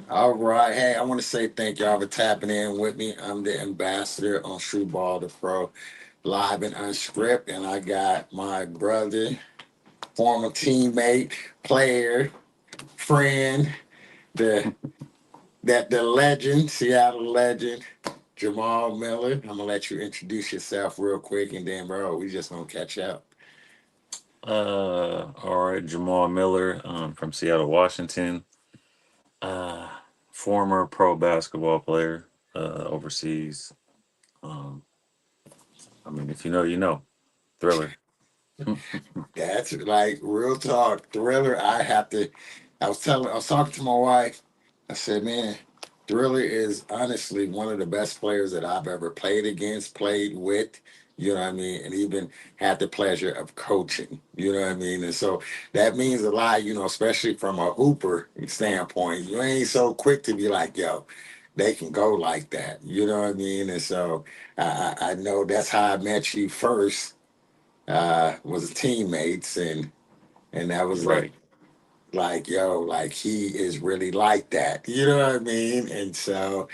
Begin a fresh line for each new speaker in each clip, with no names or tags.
All right. Hey, I want to say thank y'all for tapping in with me. I'm the ambassador on Shoe Ball the Pro, live and unscripted. And I got my brother, former teammate, player, friend, the the legend, Seattle legend, Jamal Miller. I'm gonna let you introduce yourself real quick and then bro, we just gonna catch up.
All right, Jamal Miller, from Seattle, Washington. Uh, Former pro basketball player, overseas. Um, I mean, if you know, you know. Thriller.
That's like real talk. Thriller, I was talking to my wife. I said, man, Thriller is honestly one of the best players that I've ever played against, played with, you know what I mean, and even had the pleasure of coaching, you know what I mean? And so that means a lot, especially from a hooper standpoint. You ain't so quick to be like, yo, they can go like that, you know what I mean? And so I know that's how I met you first, was teammates, and that was
Right.
like yo, like he is really like that, you know what I mean? And so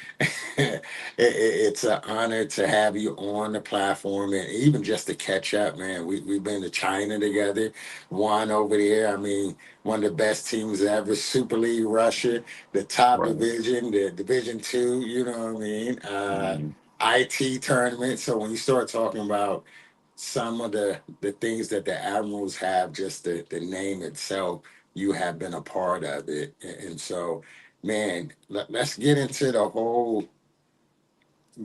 it's an honor to have you on the platform and even just to catch up, man. We've been to China together, won over there. I mean, one of the best teams ever, Super League Russia, the top
Right.
division, the Division 2, you know what I mean?
Mhm.
IT tournament. So when you start talking about some of the things that the admirals have, just the name itself, you have been a part of it. And so, man, let's get into the whole,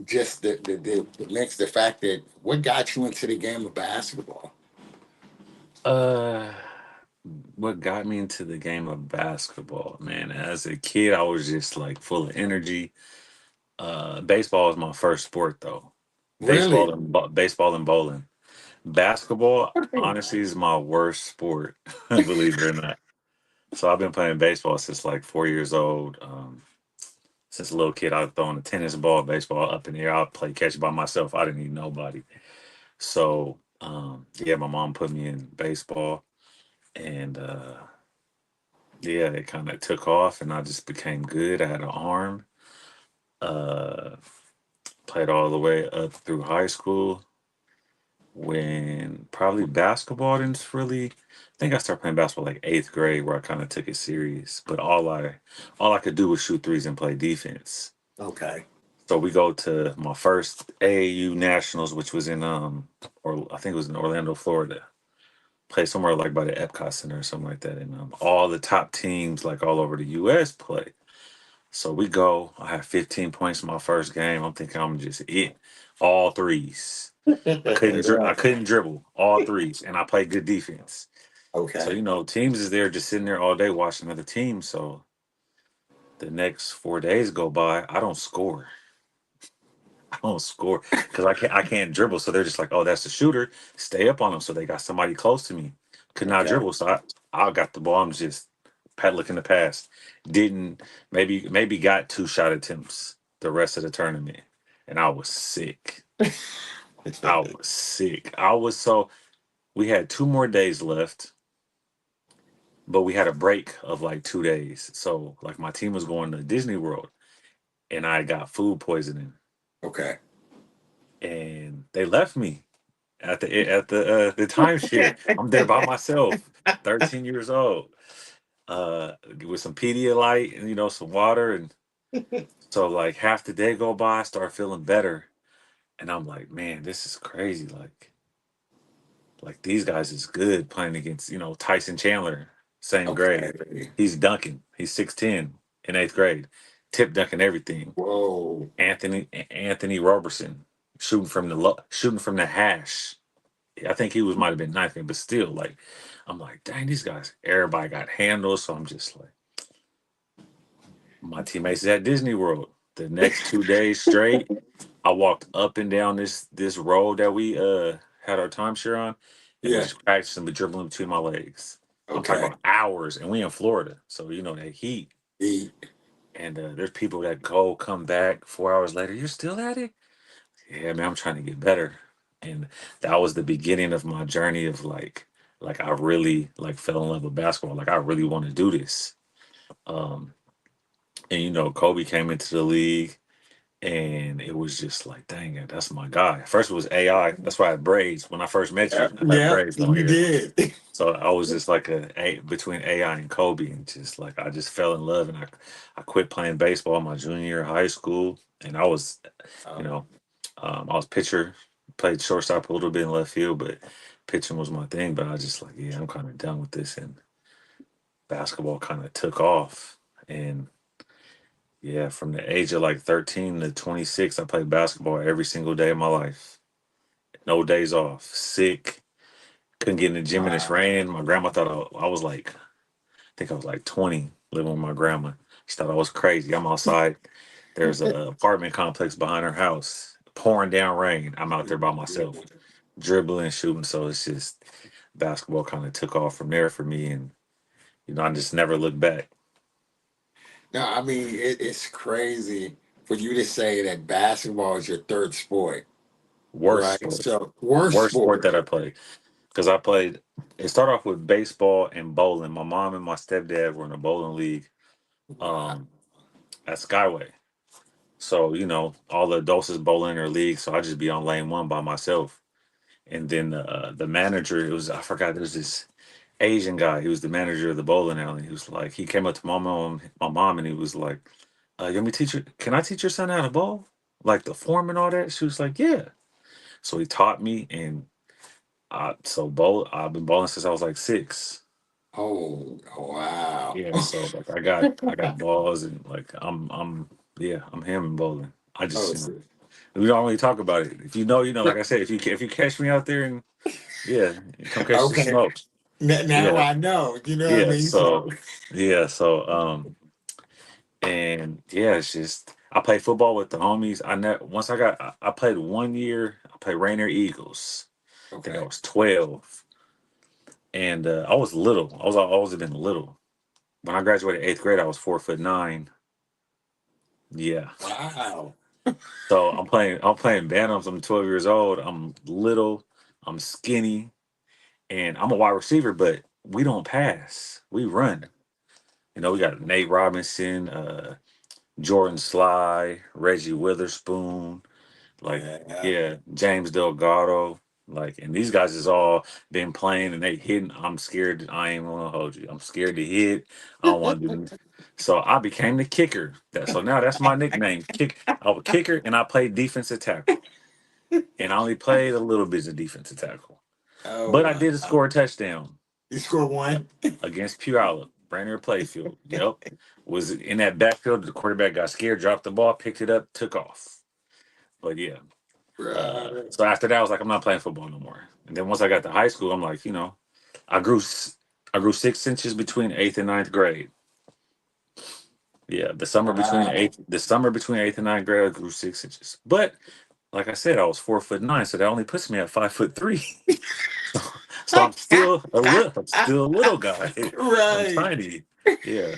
just the mix, the fact that what got you into the game of basketball.
Uh, what got me into the game of basketball, man? As a kid, I was just like full of energy. Baseball was my first sport, though.
Really?
Baseball and bowling. Basketball, honestly, is my worst sport, believe it or not. So I've been playing baseball since like 4 years old. Since a little kid, I was throwing a tennis ball, baseball up in the air. I'd play catch by myself. I didn't need nobody. So yeah, my mom put me in baseball, and yeah, it kind of took off, and I just became good. I had an arm. Uh, Played all the way up through high school. When probably basketball didn't really. I think I started playing basketball like eighth grade, where I kind of took it serious. But all I could do was shoot threes and play defense.
Okay.
So we go to my first AAU nationals, which was in or I think it was in Orlando, Florida. Play somewhere like by the Epcot Center or something like that, and all the top teams like all over the U.S. play. So we go. I have 15 points in my first game. I'm thinking I'm just it, all threes. I
Right.
couldn't dribble all threes, and I played good defense. So
Okay.
teams is there just sitting there all day watching other teams. So the next 4 days go by, I don't score. I don't score because I can't dribble. So they're just like, oh, that's the shooter. Stay up on them. So they got somebody close to me. Could not
Okay.
dribble. So I got the ball. I'm just looking the pass. Didn't maybe got 2 shot attempts the rest of the tournament, and I was sick. I was sick. I was so we had 2 more days left, but we had a break of like 2 days. So like my team was going to Disney World, and I got food poisoning,
Okay.
and they left me at the timeshare. I'm there by myself, 13 years old, with some Pedialyte and some water, and so like half the day go by, I start feeling better, and I'm like, man, this is crazy. Like these guys is good playing against Tyson Chandler, same grade.
Okay.
He's dunking. He's 6'10" in eighth grade, tip dunking everything.
Whoa.
Anthony Roberson shooting from the hash. I think he was might have been ninth grade, but still, like, I'm like, dang, these guys, everybody got handles. So I'm just like, my teammates is at Disney World. The next 2 days straight, I walked up and down this road that we had our timeshare on, and was
Yeah.
just practicing but dribbling between my legs. I'm talking
Okay.
about hours, and we in Florida, so that heat.
Eat.
And there's people that come back 4 hours later. You're still at it? Yeah, man, I'm trying to get better. And that was the beginning of my journey of like I really like fell in love with basketball. Like I really want to do this. Um, And Kobe came into the league, and it was just like, dang it, that's my guy. First it was AI. That's why I had braids. When I first met you,
Yep,
I had
yep,
braids long
you
hair.
did.
So I was just like between AI and Kobe, and just like I just fell in love, and I quit playing baseball my junior year of high school, and I was, you
Oh,
know, I was pitcher, played shortstop a little bit in left field, but pitching was my thing. But I just like, yeah, I'm kind of done with this, and basketball kind of took off, and yeah, from the age of like 13 to 26, I played basketball every single day of my life, no days off, sick. Couldn't get in the gym and it's
wow.
raining. My grandma thought I was like, I think I was like 20 living with my grandma. She thought I was crazy. I'm outside. There's a apartment complex behind her house, pouring down rain. I'm out there by myself, dribbling, shooting. So it's just basketball kind of took off from there for me. And, I just never looked back.
No, I mean it's crazy for you to say that basketball is your third sport,
Worst
right?
sport,
So worst
worst sport
sport.
that I played. Because I played, it started off with baseball and bowling. My mom and my stepdad were in a bowling league
Wow.
um, at Skyway. So, all the adults is bowling in their league. So I just be on lane one by myself. And then the manager, I forgot, there was this Asian guy. He was the manager of the bowling alley. He was like, he came up to my mom, and he was like, you want me to can I teach your son how to bowl? Like the form and all that? She was like, yeah. So he taught me, and I've been bowling since I was like 6.
Oh, wow.
Yeah, so like I got balls, and like yeah, I'm him in bowling. I
Oh,
just we don't really talk about it. If you know, like I said, if you catch me out there, and yeah, come catch some
okay.
smoke.
Now
Yeah,
I know. You know what I
yeah.
mean? So,
And yeah, it's just I play football with the homies. Once I played 1 year. I played Rainier Eagles. I think I
okay.
was 12, and I was little. I always been little. When I graduated 8th grade, I was 4'9". Yeah.
Wow.
So I'm playing Bantams. I'm 12 years old. I'm little. I'm skinny, and I'm a wide receiver. But we don't pass. We run. We got Nate Robinson, Jordan Sly, Reggie Witherspoon, like
Yeah.
yeah, James Delgado. Like, and these guys has all been playing, and they hitting. I'm scared. I ain't gonna hold you. I'm scared to hit. I don't want to do. So I became the kicker. So now that's my nickname. I was a kicker, and I played defensive tackle. And I only played a little bit of defensive tackle,
Oh,
but I
wow.
did score a touchdown
You scored one?
against Puyallup, Brainerd Playfield. Yep, was in that backfield. The quarterback got scared, dropped the ball, picked it up, took off. But yeah,
Right.
so after that, I was like, I'm not playing football no more. And then once I got to high school, I'm like, I grew I grew 6 inches between eighth and ninth grade. Yeah,
Wow.
the summer between eighth and ninth grade, I grew 6 inches. But like I said, I was 4'9", so that only puts me at 5'3". So, so I'm still a little guy. I'm
right.
tiny. Yeah,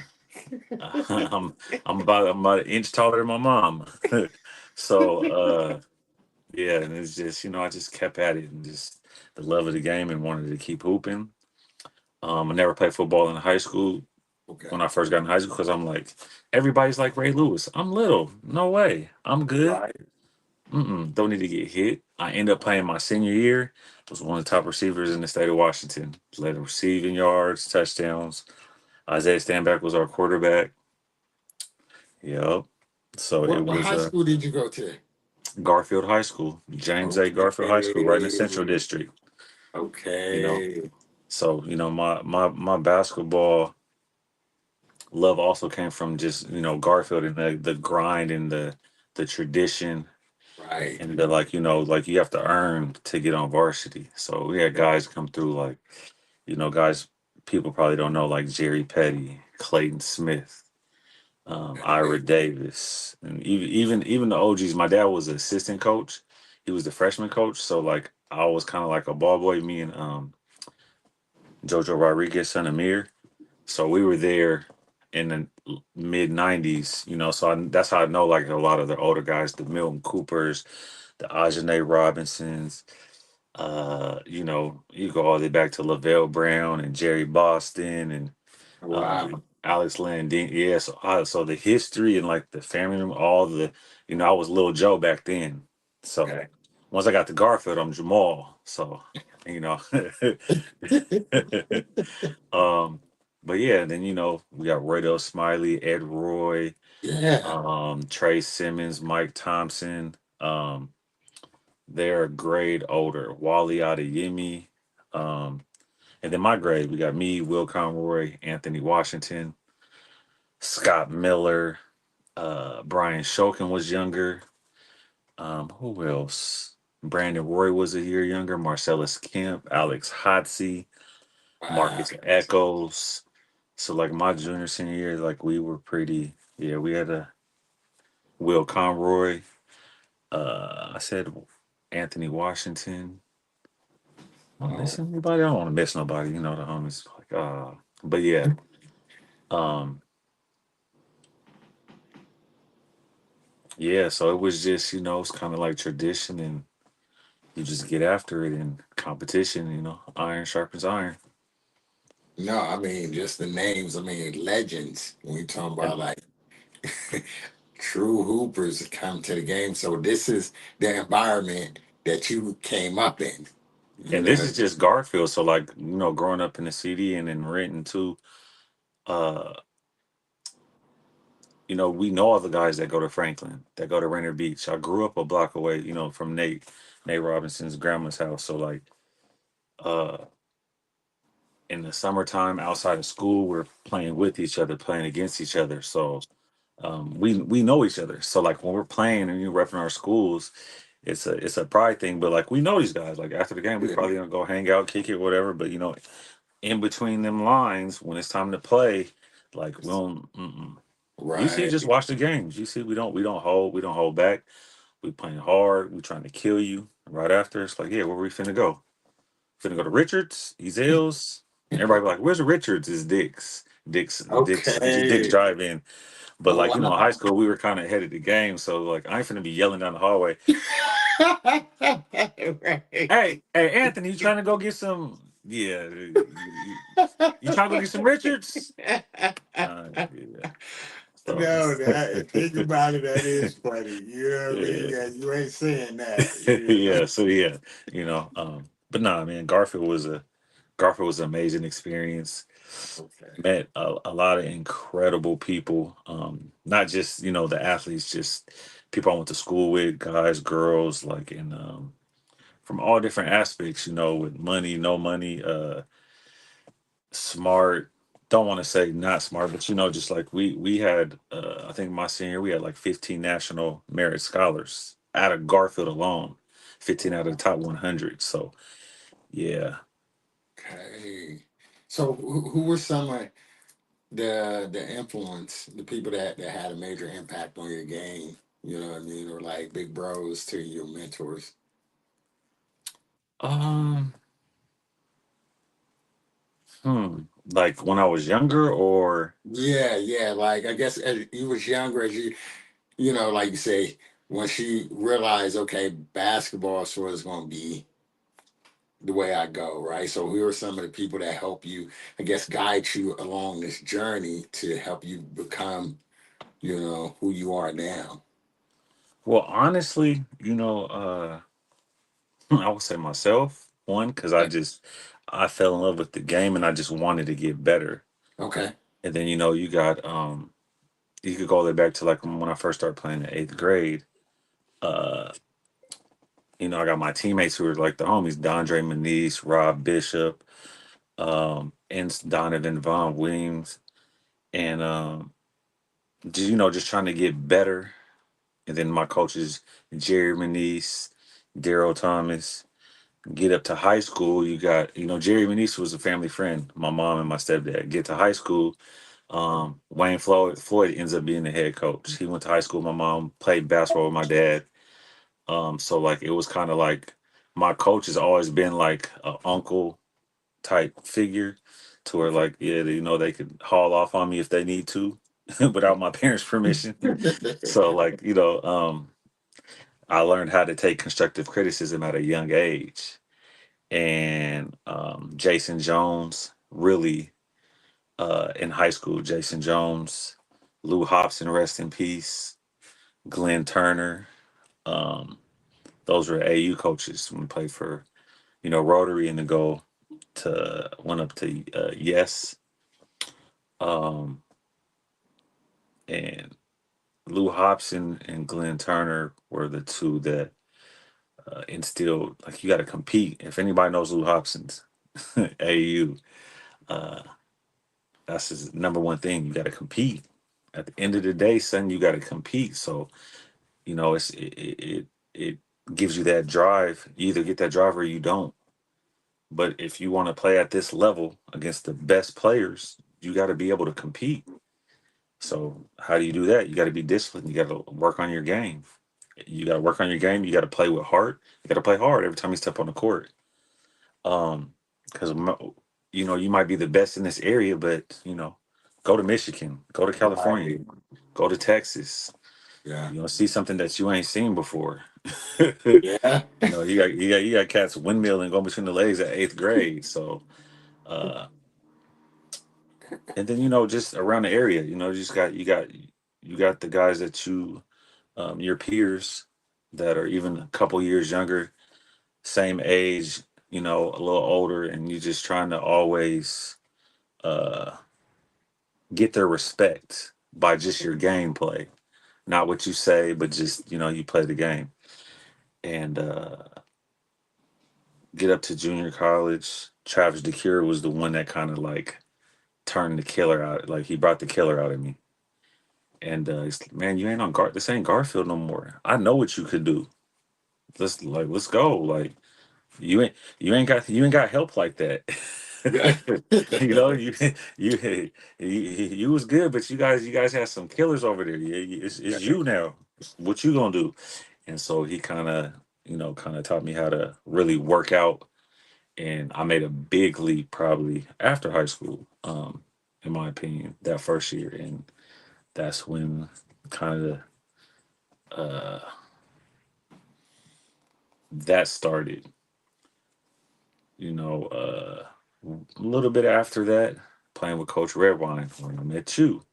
I'm about an inch taller than my mom. So yeah, and it's just I just kept at it, and just the love of the game, and wanted to keep hooping. I never played football in high school when
Okay.
I first got in high school, because I'm like, everybody's like Ray Lewis. I'm little. No way. I'm good.
Right.
Don't need to get hit. I ended up playing my senior year. Was one of the top receivers in the state of Washington. Led in receiving yards, touchdowns. Isaiah Stanback was our quarterback. Yep. So it
What
was
high school did you go to?
Garfield High School, James A. Garfield High School, right in the Central
Okay.
District. You know,
Okay.
so my basketball love also came from just Garfield, and the grind, and the tradition,
Right.
and the like you have to earn to get on varsity. So we had guys come through, like guys people probably don't know, like Jerry Petty, Clayton Smith, Ira
Okay.
Davis, and even the OGs. My dad was the assistant coach. He was the freshman coach. So like I was kind of like a ball boy. Me and Jojo Rodriguez, son of Amir. So we were there in the mid '90s. So that's how I know like a lot of the older guys, the Milton Coopers, the Ajane Robinsons. You go all the way back to Lavelle Brown and Jerry Boston, and
Wow.
Alex Landine. Yeah, so the history and like the family room, all the, I was little Joe back then. So
Okay.
once I got to Garfield, I'm Jamal. So, you know, um, but yeah, then we got Roydell Smiley, Ed Roy,
Yeah.
Trey Simmons, Mike Thompson. They're a grade older. Wally Adeyemi. Um, and then my grade, we got me, Will Conroy, Anthony Washington, Scott Miller, Brian Shokin was younger. Who else? Brandon Roy was a year younger. Marcellus Kemp, Alex Hotsey,
Wow.
Marcus Echoes. So like my junior senior year, like we were pretty. Yeah, we had a Will Conroy. I said Anthony Washington. Am I
Oh,
missing anybody? I don't want to miss nobody. The homies. Like, but yeah. Um, yeah. So it was just, it's kind of like tradition, and you just get after it in competition. Iron sharpens iron.
no, I mean just the names. I mean legends. When you talk about
And
like true hoopers come to the game. So this is the environment that you came up in. You
and this
know.
is just Garfield. So like, growing up in the city and in Renton too. Uh, we know all the guys that go to Franklin, that go to Rainier Beach. I grew up a block away, from Nate Robinson's grandma's house. So like, uh, in the summertime outside of school, we're playing with each other, playing against each other. So we know each other. So like when we're playing and you repping our schools, it's a pride thing. But like we know these guys. Like after the game, we probably gonna go hang out, kick it, whatever. But in between them lines, when it's time to play, like we don't. Mm-mm. GC
Right.
just watch the games. GC we don't hold back. We playing hard. We trying to kill you. Right after it's like, yeah, where we finna go? Finna go to Richards, Ezell's. Everybody be like, where's Richards? Is Dick's. Dick's
Okay.
drive-in. But
Oh
like, in high
wow.
school, we were kind of ahead of the game. So like, I ain't finna be yelling down the hallway.
Right.
Hey, Anthony, you trying to go get some? Yeah, you trying to go get some Richards? Yeah. So,
No, that think about it, that is funny. You know what I mean?
yeah,
Yeah, you ain't saying that. You know?
yeah. So yeah, but nah, man, Garfield was an amazing experience.
Okay.
Met a lot of incredible people. Not just the athletes, just people I went to school with, guys, girls, like in from all different aspects. With money, no money, smart. Don't want to say not smart, but just like we had. I think my senior, we had like 15 national merit scholars out of Garfield alone, 15 out of the top 100. So yeah.
Okay. So who were some of the influence, the people that had a major impact on your game? You know what I mean? Or like big bros to your mentors.
Um. Hmm. Like when I was younger, or
Yeah, yeah. Like I guess as you was younger, as you know, like you say, when she realized, okay, basketball sort of is going to be the way I go, right? So who are some of the people that help you, I guess, guide you along this journey to help you become, who you are now?
well, honestly, I would say myself one because I fell in love with the game and I just wanted to get better.
Okay.
And then you got you could go all the way back to like when I first started playing in eighth grade. Uh, I got my teammates who were like the homies: Dondre Manice, Rob Bishop, and Donovan Von Williams, and just trying to get better. And then my coaches, Jerry Manice, Daryl Thomas. Get up to high school, you got, Jerry Manice was a family friend, my mom and my stepdad. Get to high school, Wayne Floyd ends up being the head coach. He went to high school. My mom played basketball with my dad. So like it was kind of like my coach has always been like a uncle type figure, to where like yeah, they could haul off on me if they need to, without my parents' permission. So like I learned how to take constructive criticism at a young age, and Jason Jones really in high school. Jason Jones, Lou Hobson, rest in peace. Glenn Turner. Um, those were AU coaches when we played for, Rotary and the goal to went up to Yes. Um, and Lou Hobson and Glenn Turner were the two that instilled like you got to compete. If anybody knows Lou Hobson's AU, uh, that's his number one thing. You got to compete. At the end of the day, son, you got to compete. So it gives you that drive. You either get that drive or you don't. But if you want to play at this level against the best players, you got to be able to compete. So how do you do that? You got to be disciplined. You got to work on your game. You got to work on your game. You got to play with heart. You got to play hard every time you step on the court. Um, because you might be the best in this area, but go to Michigan, go to California,
Right.
go to Texas.
Yeah.
You'll see something that you ain't seen before. you
Yeah.
you got cats windmilling going between the legs at eighth grade. So uh and then just around the area, you just got the guys that your peers that are even a couple years younger, same age, a little older, and you're just trying to always uh get their respect by just your gameplay. Not what you say, but just you play the game. And get up to junior college. Travis DeCure was the one that kind of like turned the killer out. Like he brought the killer out of me. And he's like, man, you ain't on guard. This ain't Garfield no more. I know what you could do. Let's go. Like you ain't got help like that.
Yeah.
you know you you was good, but you guys had some killers over there. It's you now. What you gonna do? And so he kind of taught me how to really work out, and I made a big leap probably after high school, in my opinion, that first year, and that's when kind of uh, that started. A little bit after that, playing with Coach Redwine when I met you,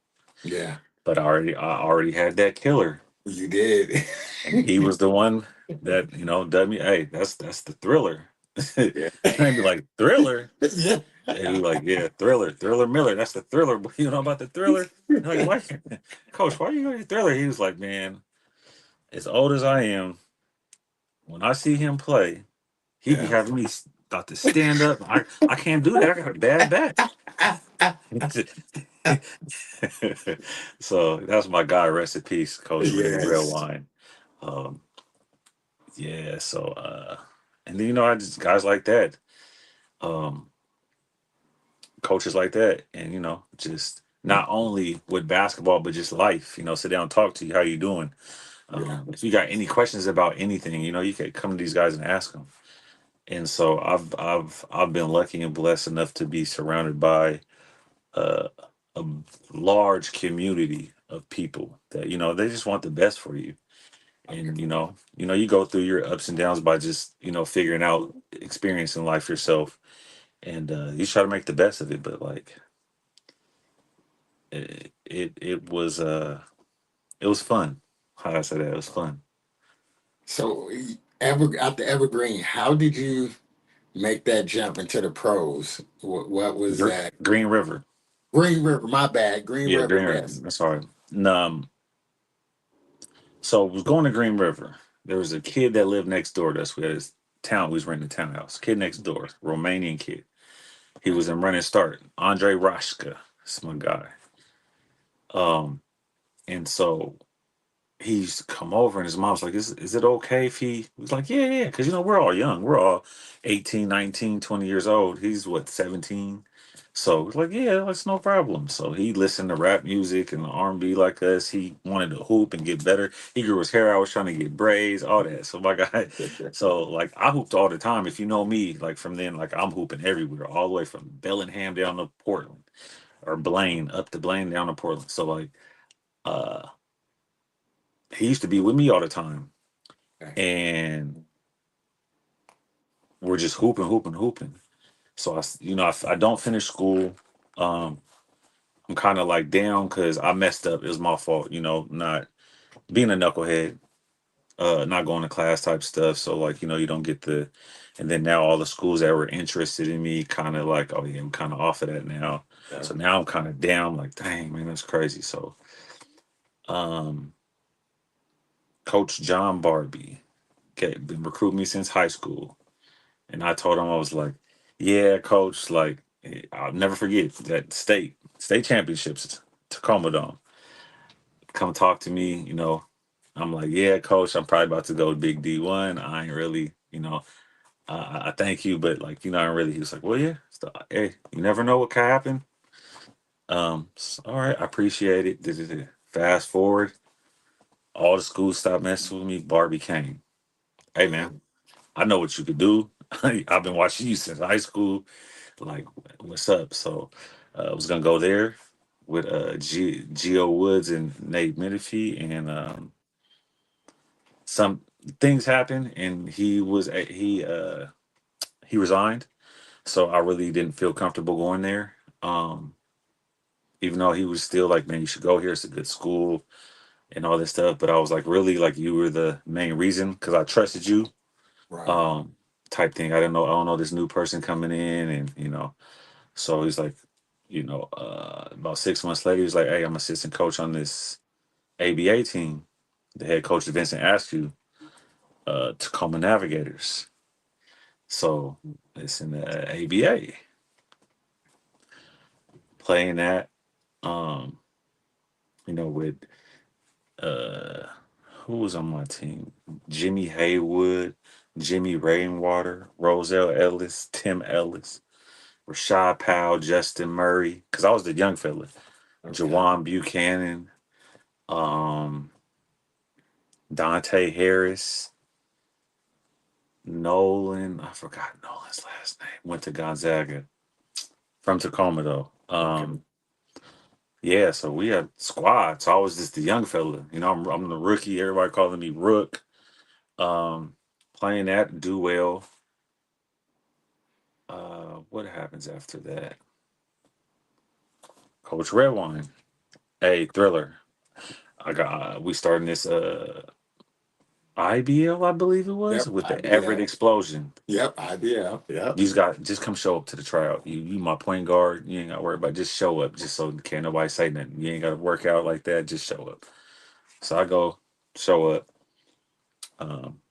Yeah.
but I already had that killer,
You did.
and he was the one that dubbed me. Hey, that's the thriller. And
Yeah.
I'd be like, thriller.
Yeah.
And he like, yeah, Thriller Miller. That's the Thriller. You know about the Thriller? I'm like, why, Coach? Why are you going to Thriller? He was like, man, as old as I am, when I see him play, he be
Yeah.
having me start to stand up. I can't do that. I got a bad back. So that's my guy. Rest in peace, Coach
Yes.
Redwine. Um, yeah. So and then I just guys like that. Um, coaches like that, and just not only with basketball but just life, sit down and talk to you, how you doing,
Yeah.
if you got any questions about anything, you can come to these guys and ask them. And so I've been lucky and blessed enough to be surrounded by uh, a large community of people that they just want the best for you.
Okay.
And you go through your ups and downs by just figuring out experiencing life yourself, and you try to make the best of it. But like it was fun. How I say that, it was fun.
So, ever at the Evergreen, how did you make that jump into the pros? What was that?
Green River.
Green River. My bad. Green
Yeah,
River.
Green River.
Yes.
That's all right. So I was going to Green River. There was a kid that lived next door to us. We had this town. We was renting a townhouse. Kid next door, Romanian kid. He was in running start. Andre Rashka. That's my guy. Um, and so he used to come over, and his mom's like, is it okay if he was like, yeah, yeah, because we're all young, we're all 18, 19, 20 years old. He's what, 17? So it's like, yeah, that's no problem. So he listened to rap music and R&B like us. He wanted to hoop and get better. He grew his hair. I was trying to get braids, all that. So my guy, so like I hooped all the time. If you know me, like from then, like I'm hooping everywhere, all the way from Bellingham down to Portland, or Blaine up to Blaine down to Portland. So like uh he used to be with me all the time,
Okay.
and we're just hooping, hooping, hooping. So I don't finish school. Um, I'm kind of like down because I messed up. It was my fault, not being a knucklehead, not going to class type stuff. So like, you don't get the, and then now all the schools that were interested in me kind of like, oh yeah, I'm kind of off of that now.
Yeah.
So now I'm kind of down, like, dang man, that's crazy. So, um, Coach John Barbie, okay, been recruiting me since high school, and I told him I was like, yeah, coach, like I'll never forget that state championships, Tacoma Dome. Come talk to me, I'm like, yeah, coach, I'm probably about to go big D1. I ain't really, I thank you, but like, I ain't really. He was like, well, yeah, hey, you never know what can happen. All right, I appreciate it. Fast forward, all the schools stopped messing with me. Barbie came. Hey, man, I know what you could do. I've been watching you since high school. Like, what's up? So, I was gonna go there with Geo Woods and Nate Menifee, and some things happened, and he resigned. So I really didn't feel comfortable going there. Um, Even though he was still like, man, you should go here. It's a good school and all this stuff. But I was like, really, like you were the main reason because I trusted you.
Right.
Um, Type thing. I don't know this new person coming in, and so he's like, about 6 months later, he's like, hey, I'm assistant coach on this ABA team. The head coach, Vincent Askew, Tacoma Navigators. So it's in the ABA playing that. Um, with uh who was on my team? Jimmy Haywood, Jimmy Rainwater, Roselle Ellis, Tim Ellis, Rashad Powell, Justin Murray, because I was the young fella.
Okay.
Jawan Buchanan, um, Dante Harris, Nolan. I forgot Nolan's last name. Went to Gonzaga from Tacoma though.
Okay.
Yeah, so we had squad. So I was just the young fella. I'm the rookie. Everybody calling me Rook. Um, Playing that, do well. What happens after that? Coach Redwine, hey Thriller. I got we starting this IBL, I believe it was,
Yep.
with the Everett
IBL.
Explosion.
Yep. IBL. Yep.
You just come show up to the tryout. You my point guard. You ain't got to worry about it. Just show up. Just so can't nobody say nothing. You ain't got to work out like that. Just show up. So I go show up.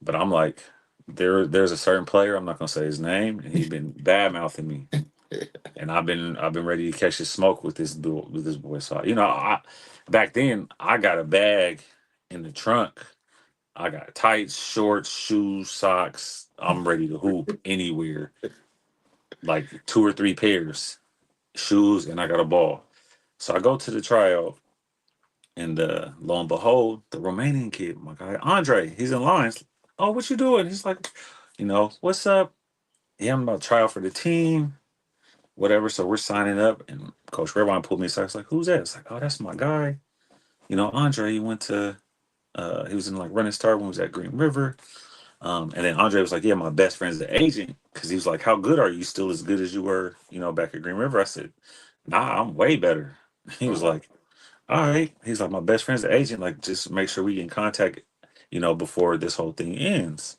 But I'm like, there's a certain player. I'm not gonna say his name, and he been bad mouthing me. And I've been ready to catch the smoke with this boy. So I back then I got a bag in the trunk. I got tights, shorts, shoes, socks. I'm ready to hoop anywhere, like two or three pairs shoes, and I got a ball. So I go to the tryout, and lo and behold, the Romanian kid, my guy Andre, he's in lines. Oh, what you doing? He's like, what's up? Yeah, I'm about to try out for the team whatever. So we're signing up, and Coach Redwine pulled me aside. It's like, who's that? It's like, oh, that's my guy. Andre. He was in like Running Start when he was at Green River. And then Andre was like, yeah, my best friend's the agent because he was like, how good are you? Still as good as you were, back at Green River? I said, nah, I'm way better. He was
Oh.
like, all right. He's like, my best friend's the agent. Like, just make sure we get in contact, before this whole thing ends.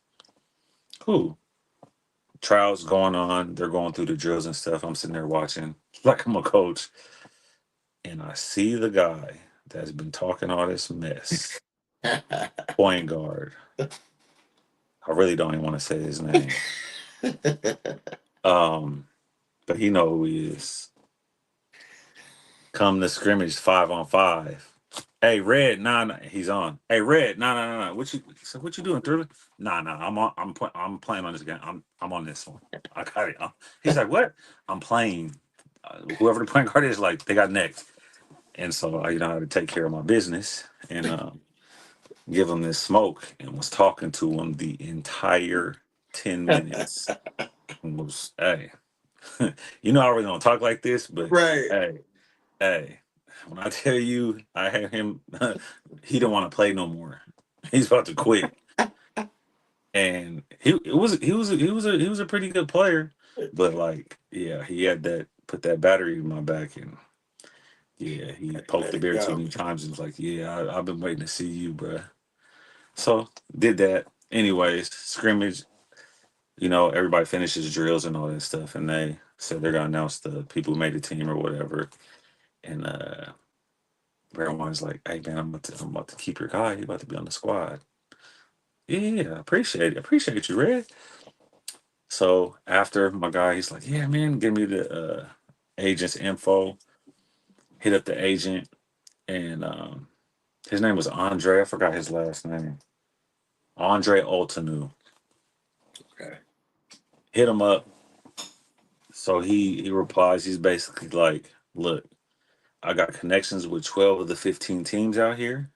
Cool. Trials going on. They're going through the drills and stuff. I'm sitting there watching like I'm a coach. And I see the guy that's been talking all this mess, point guard. I really don't even want to say his name. Um, but he know who he is. Come to scrimmage 5-on-5. Hey, Red, nah, nah, he's on. Hey, Red, nah, nah, nah, nah. What you doing, Thriller? Nah, nah, I'm playing on this game. I'm on this one. I got it. He's like, what? I'm playing. Whoever the point guard is, like, they got next. And so I, had to take care of my business. And give him this smoke and was talking to him the entire 10 minutes. And was, hey, I really don't talk like this, but
Right.
hey, when I tell you I had him, he don't want to play no more. He's about to quit. And he was a pretty good player, but like, yeah, he had that put that battery in my back, and Yeah, he poked
There
the
you
bear too
go.
many times and was like, "Yeah, I've been waiting to see you, bruh." So did that. Anyways, scrimmage. Everybody finishes drills and all that stuff, and they said they're gonna announce the people who made the team or whatever. And everyone's like, "Hey man, I'm about to keep your guy. He about to be on the squad." Yeah, appreciate it. Appreciate you, Red. So after my guy, he's like, "Yeah, man, give me the agent's info." Hit up the agent, and his name was Andre. I forgot his last name. Andre Oltanu.
Okay.
Hit him up. So he replies. He's basically like, "Look, I got connections with 12 of the 15 teams out here.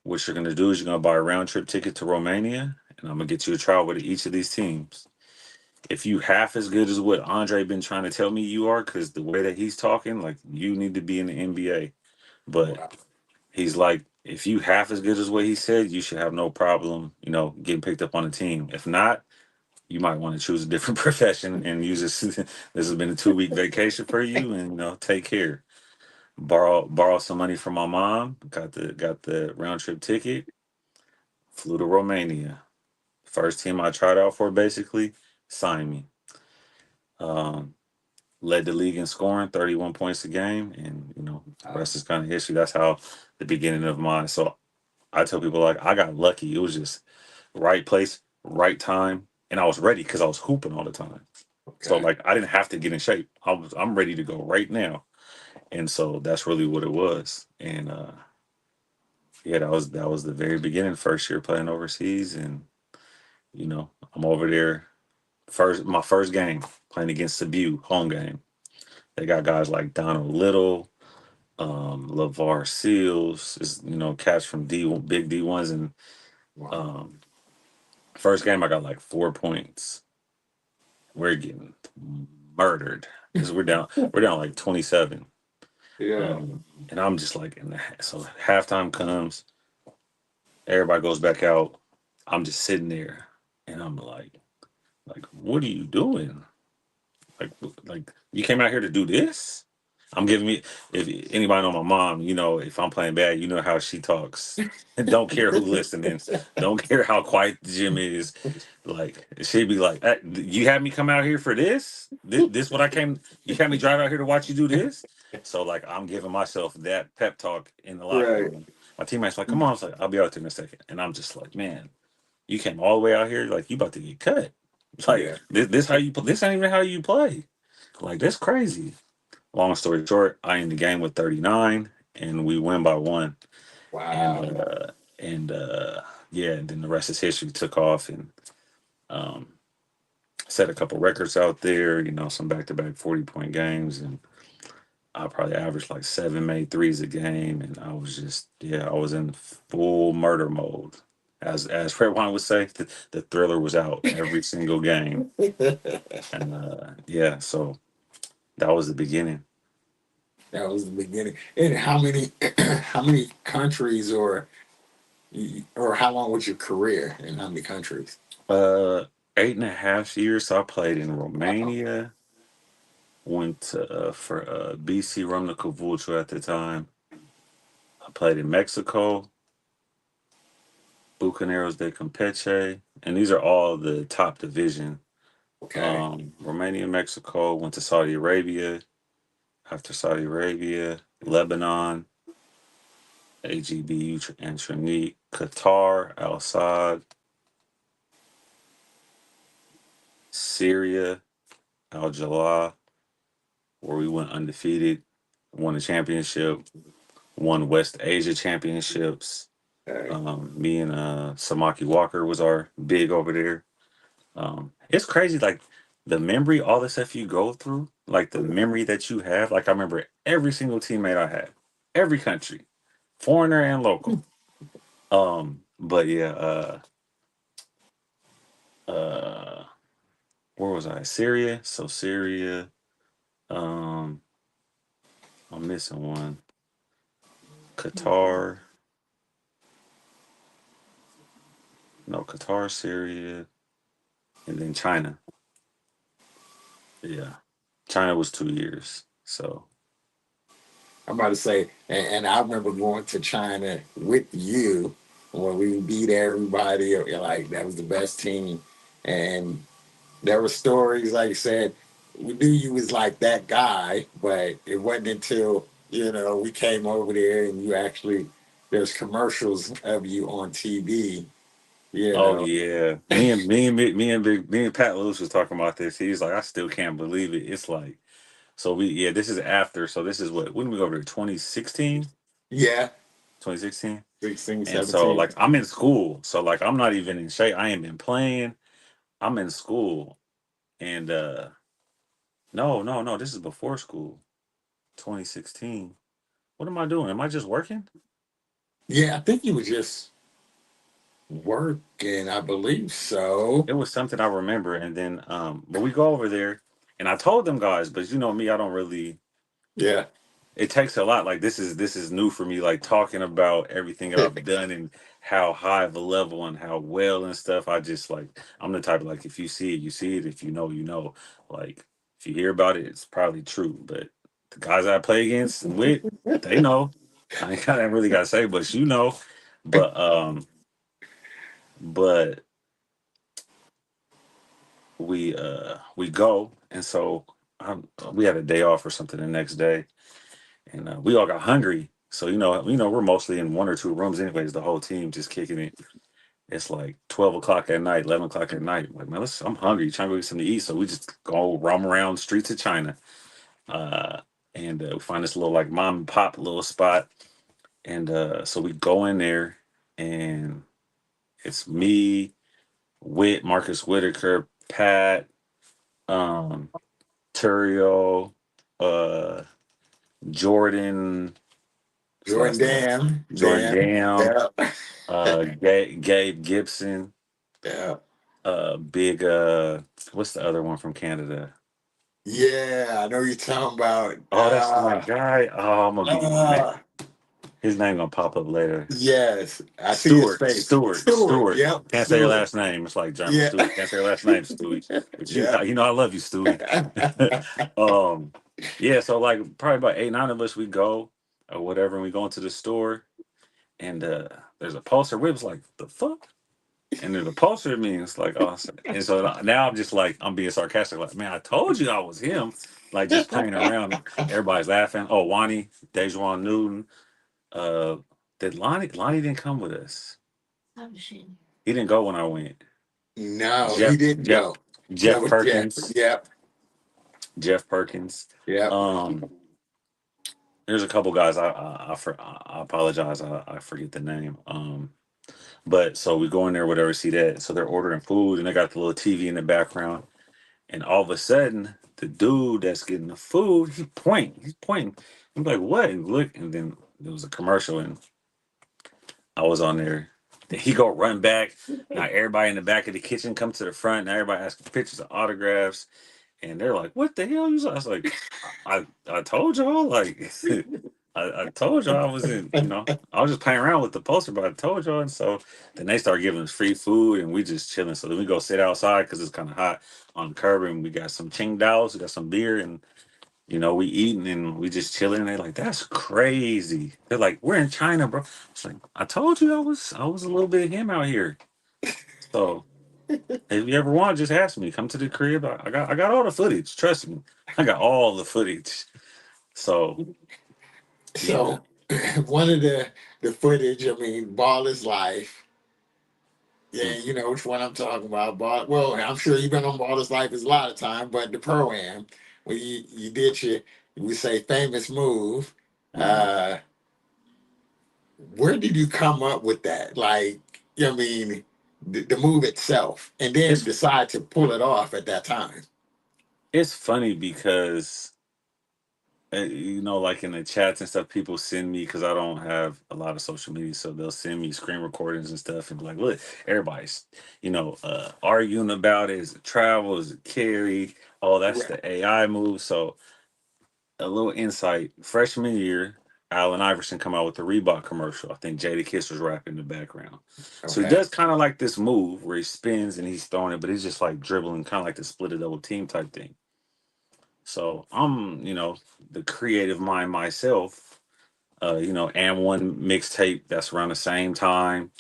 What you're gonna do is you're gonna buy a round trip ticket to Romania, and I'm gonna get you a trial with each of these teams. If you half as good as what Andre been trying to tell me you are, because the way that he's talking, like you need to be in the NBA. But
Wow.
he's like, if you half as good as what he said, you should have no problem, getting picked up on a team. If not, you might want to choose a different profession and use this. This has been a 2 week vacation for you, and take care. Borrow some money from my mom. Got the round trip ticket. Flew to Romania. First team I tried out for, basically signed me. Um, Led the league in scoring, 31 points a game, and the
Wow.
rest is kind of history. That's how the beginning of mine. So I tell people like I got lucky. It was just right place, right time, and I was ready because I was hooping all the time. So
Okay.
like I didn't have to get in shape. I'm ready to go right now, and so that's really what it was. And yeah, that was the very beginning. First year playing overseas, and I'm over there. My first game playing against Cebu, home game. They got guys like Donald Little, LeVar Seals, is cats from big D1s, and
Wow.
um, first game I got like 4 points. We're getting murdered because we're down like 27.
Yeah.
And I'm just like so halftime comes, everybody goes back out. I'm just sitting there, and I'm like, what are you doing? Like you came out here to do this? I'm giving me if anybody know my mom, if I'm playing bad, you know how she talks. And don't care who listening, don't care how quiet the gym is. Like she'd be like, "You had me come out here for this? This what I came? You had me drive out here to watch you do this?" So like I'm giving myself that pep talk in the locker
Right.
room. My teammates like, "Come on," I was like, "I'll be out there in a second," and I'm just like, "Man, you came all the way out here, like you about to get cut. Like
Yeah.
this how you this ain't even how you play. Like that's crazy." Long story short, I end the game with 39, and we win by one. And
Wow.
yeah, and then the rest is history. Took off and um, set a couple records out there. Some back-to-back 40-point games, and I probably averaged like 7 made threes a game, and I was just I was in full murder mode. As Fred Wine would say, the thriller was out every single game,
That
and yeah, so that was the beginning.
was the beginning. And how many how many countries or how long was your career in how many countries?
Uh, 8.5 years. So I played in
Wow.
Romania. Went for BC Rumna Cavucho at the time. I played in Mexico, Bucaneros de Campeche, and these are all the top division.
Okay.
Romania, Mexico. Went to Saudi Arabia. After Saudi Arabia, Lebanon, AGBU and Trinity, Qatar, Al Sadd, Syria, Al Jalaa, where we went undefeated, won a championship, won West Asia championships.
Okay.
Me and Samaki Walker was our big over there. It's crazy, like the memory, all the stuff you go through, like the memory that you have. Like I remember every single teammate I had, every country, foreigner and local. But yeah, uh, where was I? Syria. So Syria. Um, I'm missing one. Qatar. No, Qatar, Syria, and then China. Yeah. China was 2 years. So
I'm about to say, and I remember going to China with you when we beat everybody. Like that was the best team, and there were stories like you said. We knew you was like that guy, but it wasn't until we came over there and you actually there's commercials of you on TV. You
Oh
know,
yeah, me and Pat Lewis was talking about this. He's like, I still can't believe it. It's like, so we yeah, this is after. So this is what when did we go over there? 2016,
yeah,
2016.
16,
And so
17.
like I'm in school, so like I'm not even in shape. I ain't been playing. I'm in school, and no, this is before school, 2016. What am I doing? Am I just working?
Yeah, I think you was just working. I believe so.
It was something I remember, and then but we go over there, and I told them guys, but you know me, I don't really.
Yeah.
It takes a lot. Like this is new for me. Like talking about everything that I've done and how high of a level and how well and stuff. I just like I'm the type of like if you see it, you see it. If you know, you know. Like if you hear about it, it's probably true. But the guys I play against and with, they know. I ain't got really got to say, but you know. But but we go and so we had a day off or something the next day and we all got hungry. So we're mostly in one or two rooms, anyways. The whole team just kicking it. It's like 12 o'clock at night, 11 o'clock at night. Like man, I'm hungry, trying to go get something to eat. So we just go roam around the streets of China, uh, and we find this little like mom and pop little spot, and so we go in there, and it's me, Marcus Whitaker, Pat, um, Turio, uh, Jordan. What's the
Jordan
last name?
Dam.
Jordan
Dam.
Dam,
Yeah.
Gabe Gibson,
Yeah.
big what's the other one from Canada?
Yeah. I know you're talking about.
Oh, that's my guy. Oh, I'm gonna be man.
Uh,
His name gonna pop up later.
yes. I see his
Stewart,
face.
Stewart,
Stewart.
Stewart.
Yep.
Can't say your
Stewart.
last name. It's like German
Yeah.
Stewie. Can't say your last name, Stewie. But
Yeah.
I love you, Stewie. um, yeah. So like probably about 8, 9 of us, we go or whatever, and we go into the store, and there's a poster. We was like, the fuck. And then the poster means like, oh, and so now I'm just like, I'm being sarcastic, like, man, I told you I was him, like just playing around. Everybody's laughing. Oh, Wani, Dejuan Newton. Uh, did Lonnie didn't come with us? He didn't go when I went.
No, he
Jeff,
didn't
Jeff,
go. That
Jeff
was Jeff.
Perkins,
Yep.
Jeff Perkins.
Yep.
Um, there's a couple guys. I apologize. I forget the name. But so we go in there, whatever, see that. So they're ordering food, and they got the little TV in the background. And all of a sudden, the dude that's getting the food, He's pointing. I'm like, what? And look, and then there was a commercial, and I was on there. Then he go run back. Now everybody in the back of the kitchen come to the front. Now everybody asking pictures of autographs, and they're like, "What the hell?" I was like, "I told y'all, like, I told y'all I wasn't, I was just playing around with the poster, but I told y'all." And so then they start giving us free food, and we just chilling. So then we go sit outside because it's kind of hot on the curb, and we got some Ching Daos, we got some beer, and we eating and we just chilling. And they're like, "That's crazy." They're like, "We're in China, bro." It's like, I told you I was a little bit of him out here. So if you ever want, just ask me. Come to the crib. I got all the footage. Trust me, I got all the footage. So yeah.
So one of the footage, I mean, Ball is Life. Yeah,
Mm,
you know which one I'm talking about. Ball, well, I'm sure you've been on Ball is Life is a lot of time, but the pro am when you did your we say famous move.
mhm.
Uh, where did you come up with that? Like, I mean, the move itself, and then
It's
decide to pull it off at that time.
it's funny because like in the chats and stuff, people send me because I don't have a lot of social media, so they'll send me screen recordings and stuff, and be like, look, everybody's arguing about it. Is it travel? Is it carry? Oh, that's
Right.
the AI move. So a little insight: freshman year, Allen Iverson come out with the Reebok commercial. I think Jada Kiss was rapping in the background. So he
Okay.
does kind of like this move where he spins and he's throwing it, but he's just like dribbling, kind of like the split a double team type thing. So I'm, the creative mind myself. and one mixtape that's around the same time.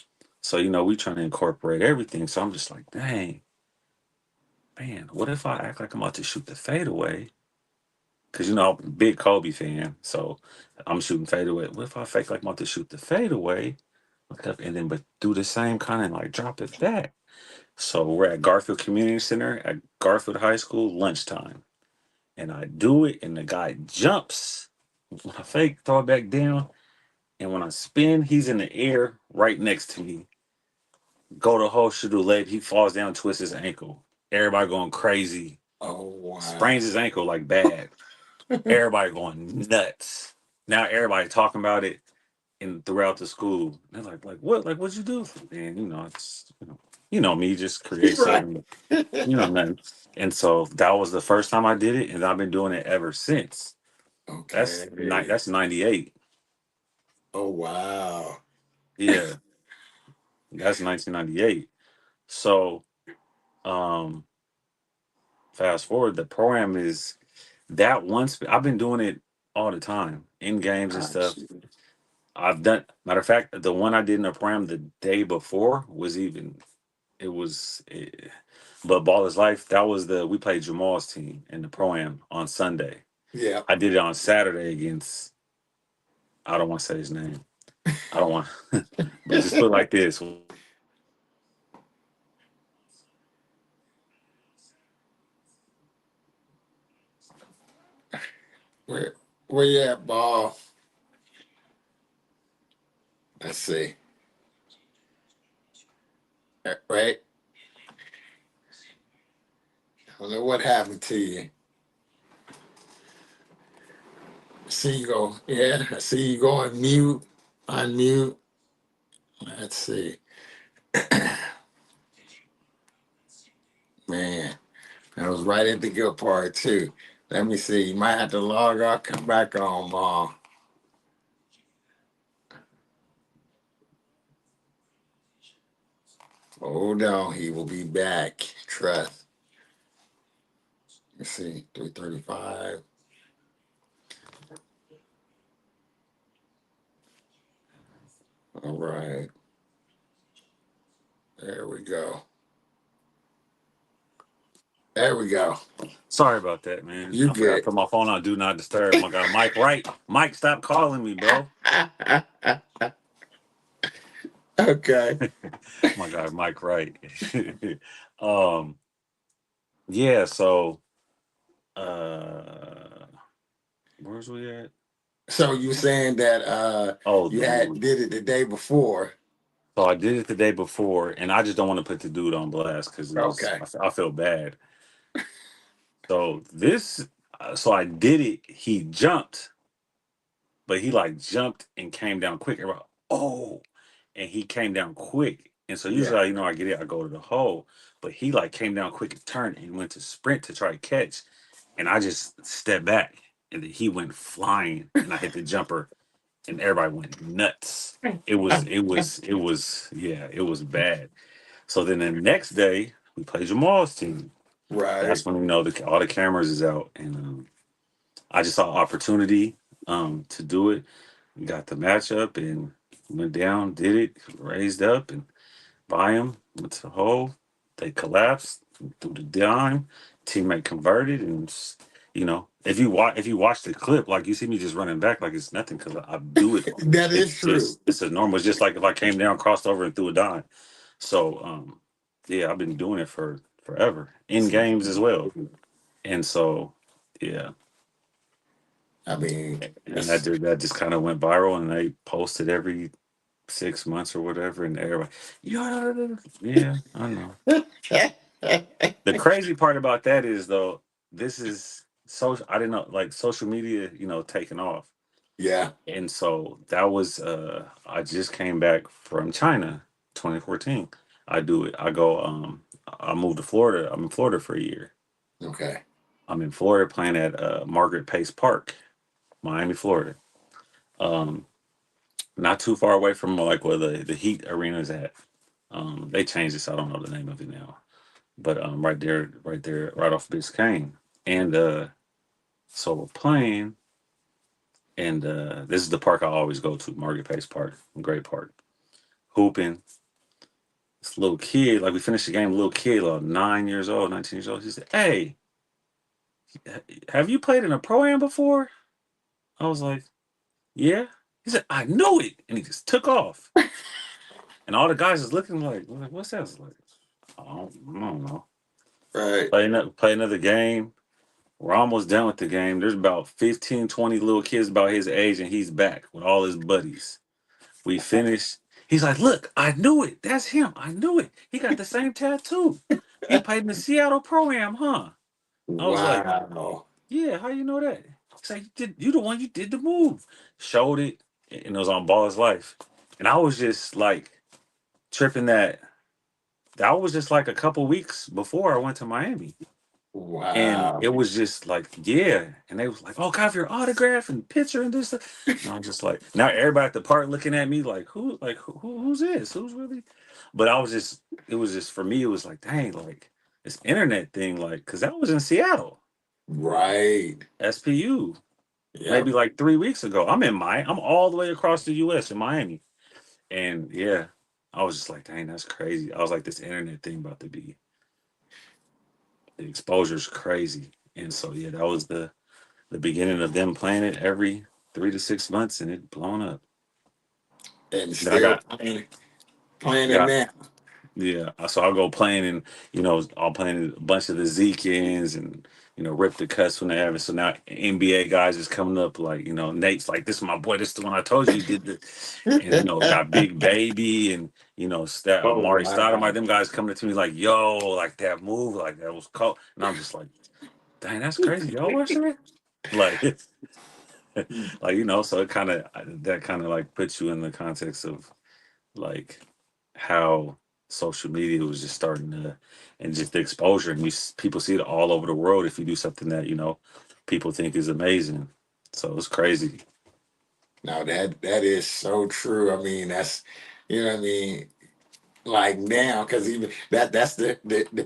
So, we trying to incorporate everything. So I'm just like, dang, man, what if I act like I'm about to shoot the fadeaway? Because, I'm a big Kobe fan. So I'm shooting fadeaway. What if I fake like I'm about to shoot the fadeaway? Look up and then, but do the same kind of like drop it back. So we're at Garfield Community Center at Garfield High School, lunchtime. And I do it, and the guy jumps. When I fake, throw it back down. And when I spin, he's in the air right next to me. Go to hole, shoot a leg. He falls down, twists his ankle. Everybody going crazy.
Oh wow.
Sprains his ankle like bad. Everybody going nuts. Now everybody talking about it and throughout the school. They're like what? Like what'd you do? And it's me just create
Right.
something. Man. And so that was the first time I did it, and I've been doing it ever since.
Okay.
That's 98.
Oh wow.
Yeah, that's 1998. So um fast forward, the program is that once I've been doing it all the time in games and stuff.
Gotcha.
I've done matter of fact, the one I did in the program the day before was even it was but Ball is Life, that was the we played Jamal's team in the pro-am on Sunday.
Yeah.
I did it on Saturday against I don't want to say his name. I don't want but just put it like this.
where where you at, ball? Let's see. Right. I don't know what happened to you. See you go. Yeah. I see you going mute. Unmute. Let's see. Man, that was right at the good part too. Let me see. You might have to log out, come back on, ball. Hold on. He will be back. Trust. Let's see. 335. All right. There we go. There we go.
Sorry about that, man.
You
I forgot to
good.
put my phone on do not disturb. My guy Mike Wright. Mike, stop calling me, bro.
Okay.
My guy Mike Wright. um yeah, so uh where's we at?
So you saying that
Oh,
you had
dude.
did it the day before?
So I did it the day before, and I just don't want to put the dude on blast because
Okay.
I feel bad. So so I did it. He jumped, but he like jumped and came down quick. Everybody, oh, and he came down quick. And so
Yeah.
usually, I get it, I go to the hole, but he like came down quick and turned and went to sprint to try to catch, and I just stepped back, and then he went flying, and I hit the jumper, and everybody went nuts. Yeah, it was bad. So then the next day we play Jamal's team.
Right.
That's when all the cameras is out, and I just saw opportunity to do it. Got the matchup and went down, did it, raised up and by him, went to the hole. They collapsed, threw the dime. Teammate converted, and if you watch the clip, like you see me just running back like it's nothing because I do it.
That is true.
It's a normal. It's just like if I came down, crossed over, and threw a dime. So yeah, I've been doing it for forever in games as well, and so yeah,
I mean,
and
that's
that just kind of went viral, and they posted every 6 months or whatever, and everybody, yeah, I know. The crazy part about that is though, this is social. I didn't know like social media, taking off,
yeah.
and so that was I just came back from China, 2014. I do it. I go. I moved to Florida. I'm in Florida for a year.
Okay.
I'm in Florida playing at Margaret Pace Park, Miami, Florida. Um, Not too far away from like where the Heat arena is at. They changed this. I don't know the name of it now, but right there, right off Biscayne. And so we're playing, And this is the park I always go to, Market Pace Park, great park. Hooping. This little kid, like we finished the game, little kid, like 9 years old, 19 years old. He said, "Hey, have you played in a pro am before?" I was like, "Yeah." He said, "I knew it," and he just took off. And all the guys is looking like, "What's that?" I was like, I don't know.
Right.
Play another game. We're almost done with the game. There's about 15, 20 little kids about his age, and he's back with all his buddies. We finished. He's like, "Look, I knew it. That's him. I knew it. He got the same tattoo. He played in the Seattle Pro Am, huh?" I was like,
Wow.
"Yeah, how you know that?" He's like, "You the one you did the move." Showed it, and it was on Ball's Life. And I was just like tripping that was just like a couple weeks before I went to Miami. And
Wow.
it was just like, yeah. And they was like, "Oh, got your autograph and picture and this stuff." And I'm just like, now everybody at the park looking at me who's this? Who's really? But I was just, it was just for me, it was like, dang, like this internet thing, like, cause that was in Seattle,
Right.
SPU, maybe
Yep.
like 3 weeks ago. I'm all the way across the US in Miami. And yeah, I was just like, dang, that's crazy. I was like, this internet thing about to be, the exposure's crazy. And so yeah, that was the beginning of them playing it every 3 to 6 months, and it blown up.
And
Then I
still
got
playing it
got
now.
yeah. So I'll go playing and I'll playing a bunch of the Zekins and rip the cuts when they have it. So now NBA guys is coming up like Nate's like, "This is my boy. This is the one I told you he did the," and got Big Baby and
Oh
Amari Stoudemire.
wow.
Them guys coming to me like, "Yo, like that move, like that was cool," and I'm just like, "Dang, that's crazy. Y'all watch that?" Like like so it kind of that kind of like puts you in the context of like how social media was just starting to, and just the exposure, and people see it all over the world if you do something that people think is amazing. So it's crazy.
Now that is so true. I mean, that's what I mean. Like now, because even that's the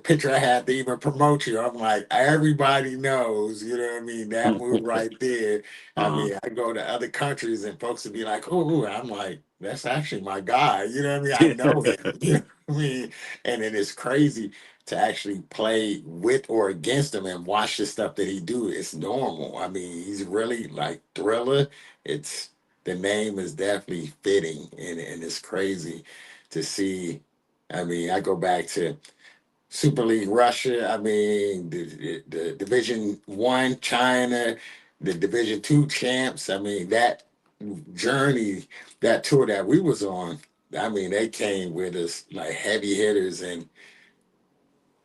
picture I had to even promote you. I'm like, everybody knows, you know what I mean, that move right there. I
Uh-huh.
mean, I go to other countries and folks would be like, oh, I'm like, that's actually my guy, you know what I mean? I know him, you know what I mean? And it is crazy to actually play with or against him and watch the stuff that he do. It's normal. I mean, he's really like Thriller. It's the name is definitely fitting, and it's crazy to see. I mean, I go back to Super League Russia. I mean, the Division One China, the Division Two champs. I mean, that journey, that tour that we was on. I mean, they came with us like heavy hitters, and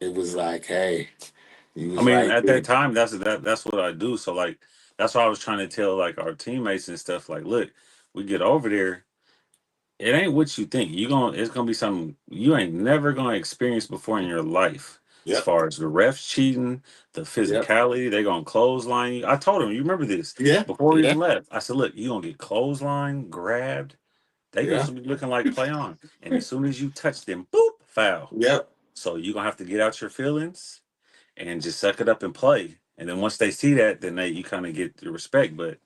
it was like, hey, he
I
was
mean,
right
at
there.
that time, that's what I do. So like, that's why I was trying to tell like our teammates and stuff. Like, look, we get over there, it ain't what you think. It's gonna be something you ain't never gonna experience before in your life. As
Yep,
far as the refs cheating, the
yep,
physicality, they gonna clothesline you. I told him, you remember this
yeah,
before we
yeah,
even left. I said, look, you gonna get clothesline, grabbed. They
yeah,
just be looking like play on, and as soon as you touch them, boop, foul.
yep.
So you gonna have to get out your feelings and just suck it up and play. And then once they see that, then you kind of get the respect. But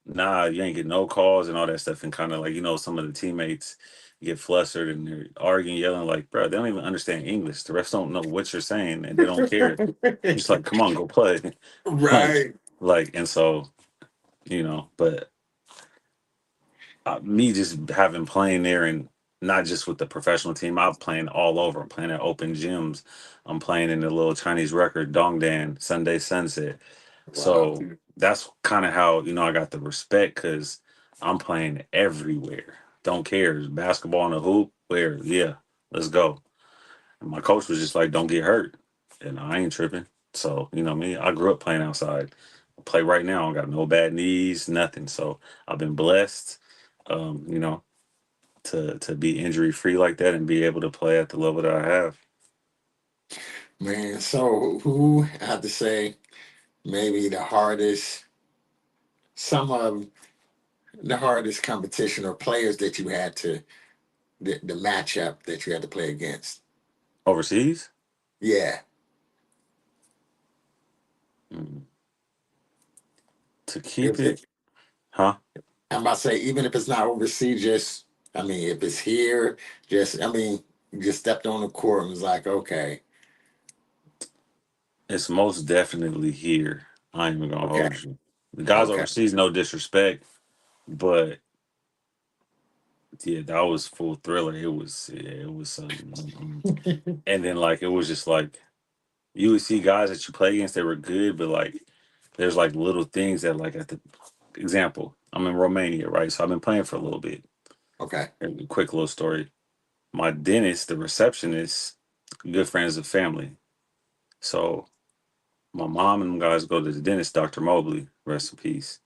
nah, you ain't get no calls and all that stuff. And kind of like, some of the teammates get flustered and they're arguing, yelling, like, bro, they don't even understand English. The refs don't know what you're saying and they don't care. It's like, come on, go play. like,
Right.
and so, but me just having playing there and not just with the professional team, I'm playing all over. I'm playing at open gyms. I'm playing in the little Chinese record, Dongdan, Sunday Sunset.
Wow.
So that's kind of how I got the respect because I'm playing everywhere. Don't care. Basketball on the hoop, where yeah, let's go. And my coach was just like, "Don't get hurt," and I ain't tripping. So me, I grew up playing outside. I play right now. I got no bad knees, nothing. So I've been blessed, um, you know, to be injury free like that and be able to play at the level that I have.
Man, so who I have to say maybe some of the hardest competition or players that you had to the matchup that you had to play against?
Overseas,
Yeah.
mm, to
It
keep
was
it. Huh?
I'm about to say, even if it's not overseas, just I mean, if it's here, just I mean, you just stepped on the court and was like, okay,
It's most definitely here. I ain't even gonna
okay,
hold you. The guys
okay.
overseas, no disrespect, but yeah, that was full Thriller. It was, yeah, it was something. And then like it was just like you would see guys that you play against, they were good, but like there's like little things that like at the example, I'm in Romania, right? So I've been playing for a little bit.
Okay.
And a quick little story. My dentist, the receptionist, good friends of family. So my mom and them guys go to the dentist, Dr. Mobley, rest in peace.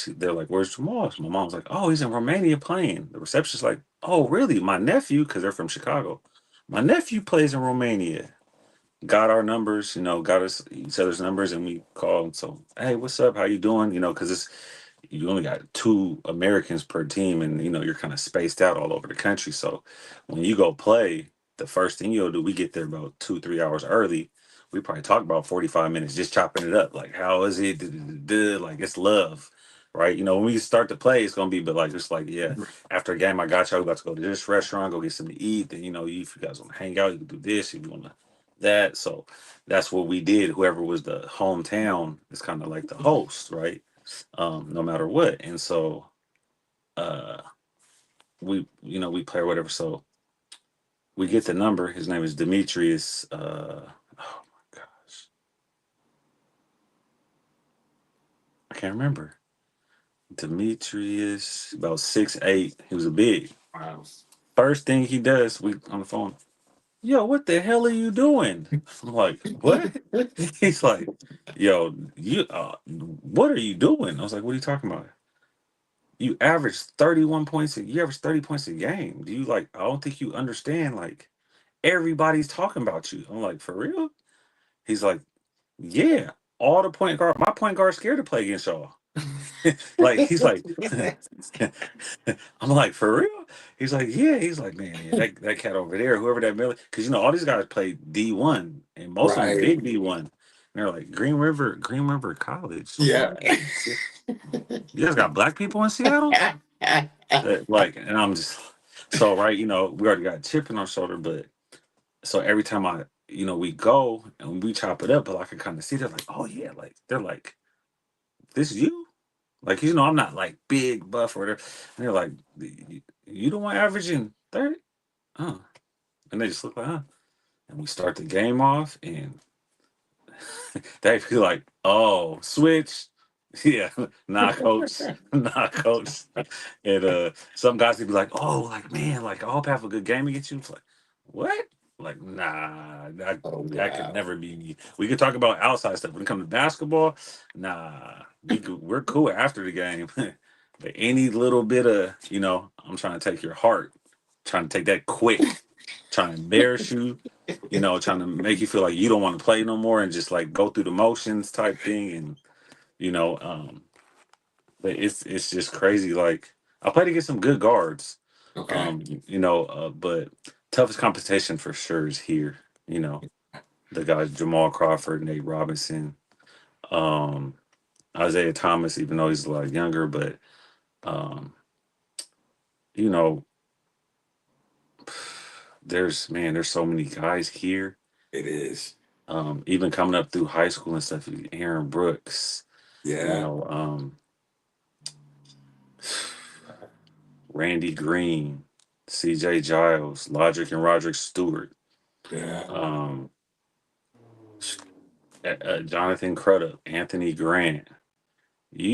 They're like, "Where's Jamal?" So my mom's like, "Oh, he's in Romania playing." The receptionist's like, "Oh, really? My nephew?" Because they're from Chicago. My nephew plays in Romania. Got our numbers, got us each other's numbers, and we called. So, hey, what's up? How you doing? Because it's you only got two Americans per team, and you're kind of spaced out all over the country. So, when you go play, the first thing you'll do, we get there about 2-3 hours early. We probably talk about 45 minutes, just chopping it up. Like, how is it? Like, it's love, right? When we start to play, it's gonna be, but like, just like, yeah. After a game, I got y'all. We about to go to this restaurant, go get something to eat. Then, if you guys want to hang out, you can do this. If you want to that. So that's what we did. Whoever was the hometown is kind of like the host, right? No matter what. And so uh we play or whatever. So we get the number. His name is Demetrius. Oh my gosh. I can't remember. Demetrius, about 6'8". He was a big.
Wow.
First thing he does, we on the phone. Yo, what the hell are you doing? I'm like, what? He's like, yo, what are you doing? I was like, what are you talking about? You average 31 points. You average 30 points a game. Do you like? I don't think you understand. Like everybody's talking about you. I'm like, for real? He's like, yeah. All the point guard, my point guard scared to play against y'all. Like he's like, I'm like, for real? He's like, yeah. He's like, man, yeah, that cat over there, whoever that Miller, because all these guys play D1 and most of them
Right.
big D1. And they're like Green River College. I'm
Yeah.
like, you guys got black people in Seattle? Like, and I'm just so right. We already got a chip in our shoulder, but so every time we go and we chop it up, but I can kind of see they're like, oh yeah, like they're like, this is you. Like, I'm not like big buff or whatever. And they're like, you the one averaging 30? Huh. And they just look like, huh. And we start the game off and they feel like, oh, switch. Yeah, nah, coach. Nah, coach. And some guys would be like, oh, like, man, like, I hope I have a good game against you. It's like, what? Like, nah,
Oh
that could
wow.
never be me. We could talk about outside stuff. When it comes to basketball, nah, we're cool after the game. But any little bit of, I'm trying to take your heart, trying to take that quick, trying to embarrass you, trying to make you feel like you don't want to play no more and just like go through the motions type thing. And, you know, um, but it's just crazy. Like I played against some good guards,
Okay.
but toughest competition for sure is here. You know, the guys Jamal Crawford, Nate Robinson, um, Isaiah Thomas, even though he's a lot younger, but um, you know, there's so many guys here.
It is.
Even coming up through high school and stuff, Aaron Brooks, you
Yeah.
know, um, Randy Green, C.J. Giles, Logic and Roderick Stewart,
Yeah.
um, Jonathan Crudup, Anthony Grant. You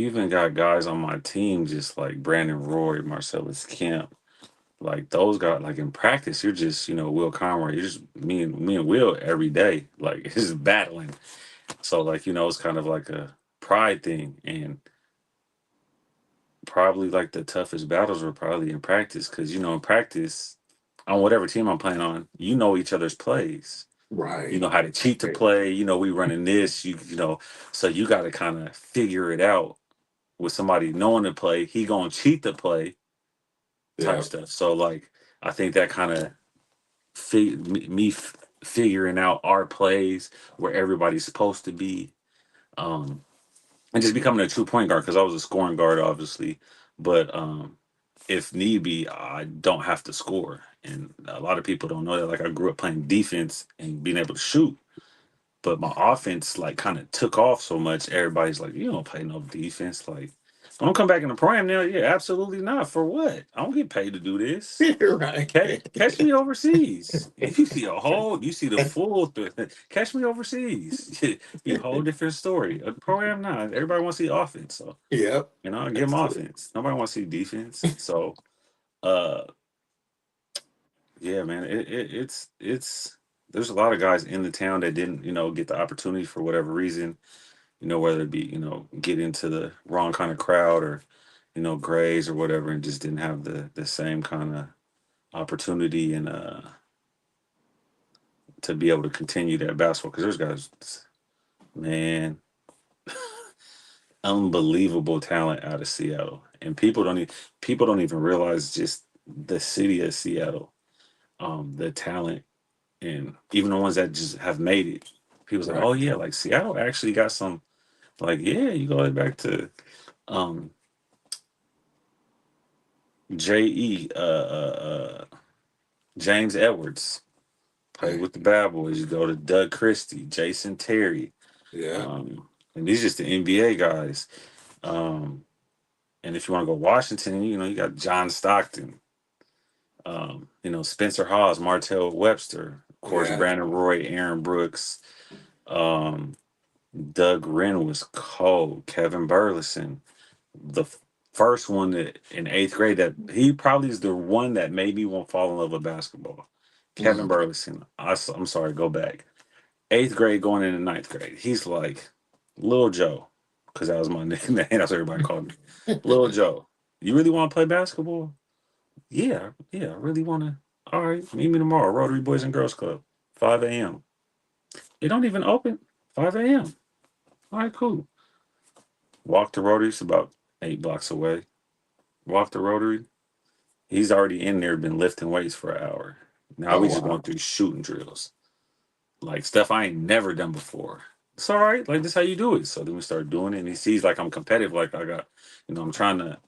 even got guys on my team just like Brandon Roy, Marcellus Kemp. Like those guys, like in practice, you're just Will Conroy. You're just me and Will every day. Like it's just battling. So like it's kind of like a pride thing, and probably like the toughest battles were probably in practice because in practice on whatever team I'm playing on, each other's plays. You
Right.
know how to cheat to
Right.
play. We running this. So you got to kind of figure it out with somebody knowing to play. He gonna cheat the play type
Yeah.
stuff. So like I think that kind of figuring out our plays where everybody's supposed to be. Um, and just becoming a true point guard because I was a scoring guard, obviously. But if need be, I don't have to score. And a lot of people don't know that. Like I grew up playing defense and being able to shoot, but my offense like kind of took off so much. Everybody's like, "You don't play no defense." Like, I don't come back in the prime now. Yeah, absolutely not. For what? I don't get paid to do this.
Right.
Catch me overseas. If you see a whole, you see the full. Catch me overseas. Be a whole different story. A program now, everybody wants to see offense. So
Yep.
I give
That's
them
true.
offense. Nobody wants to see defense. So uh, yeah, man, it's there's a lot of guys in the town that didn't get the opportunity for whatever reason. Whether it be get into the wrong kind of crowd or grades or whatever, and just didn't have the same kind of opportunity and to be able to continue that basketball because there's guys, man, unbelievable talent out of Seattle, and people don't even realize just the city of Seattle, the talent, and even the ones that just have made it. People's like,
Right.
oh yeah, like Seattle actually got some. Like yeah, you go back to um, J.E. James Edwards played
Okay.
with the Bad Boys. You go to Doug Christie, Jason Terry,
Yeah.
and these just the NBA guys. Um, and if you want to go Washington, you got John Stockton, Spencer Hawes, Martell Webster, of course,
Yeah.
Brandon Roy, Aaron Brooks, um, Doug Wren was cold, Kevin Burleson, the first one that in eighth grade that he probably is the one that made me want to fall in love with basketball. Kevin
Mm.
Burleson. I'm sorry, go back. Eighth grade going into ninth grade. He's like Lil Joe, because that was my nickname. That's what everybody called me. Lil Joe. You really want to play basketball? Yeah, yeah, I really want to. All right, meet me tomorrow, Rotary Boys and Girls Club, 5 a.m. It don't even open, 5 a.m. All right, cool. Walk to Rotary, it's about 8 blocks away. Walk to Rotary. He's already in there, been lifting weights for an hour. Now
Oh
we just going
wow.
through shooting drills, like stuff I ain't never done before. It's all right, like this how you do it. So then we start doing it, and he sees like I'm competitive, like I got, I'm trying to.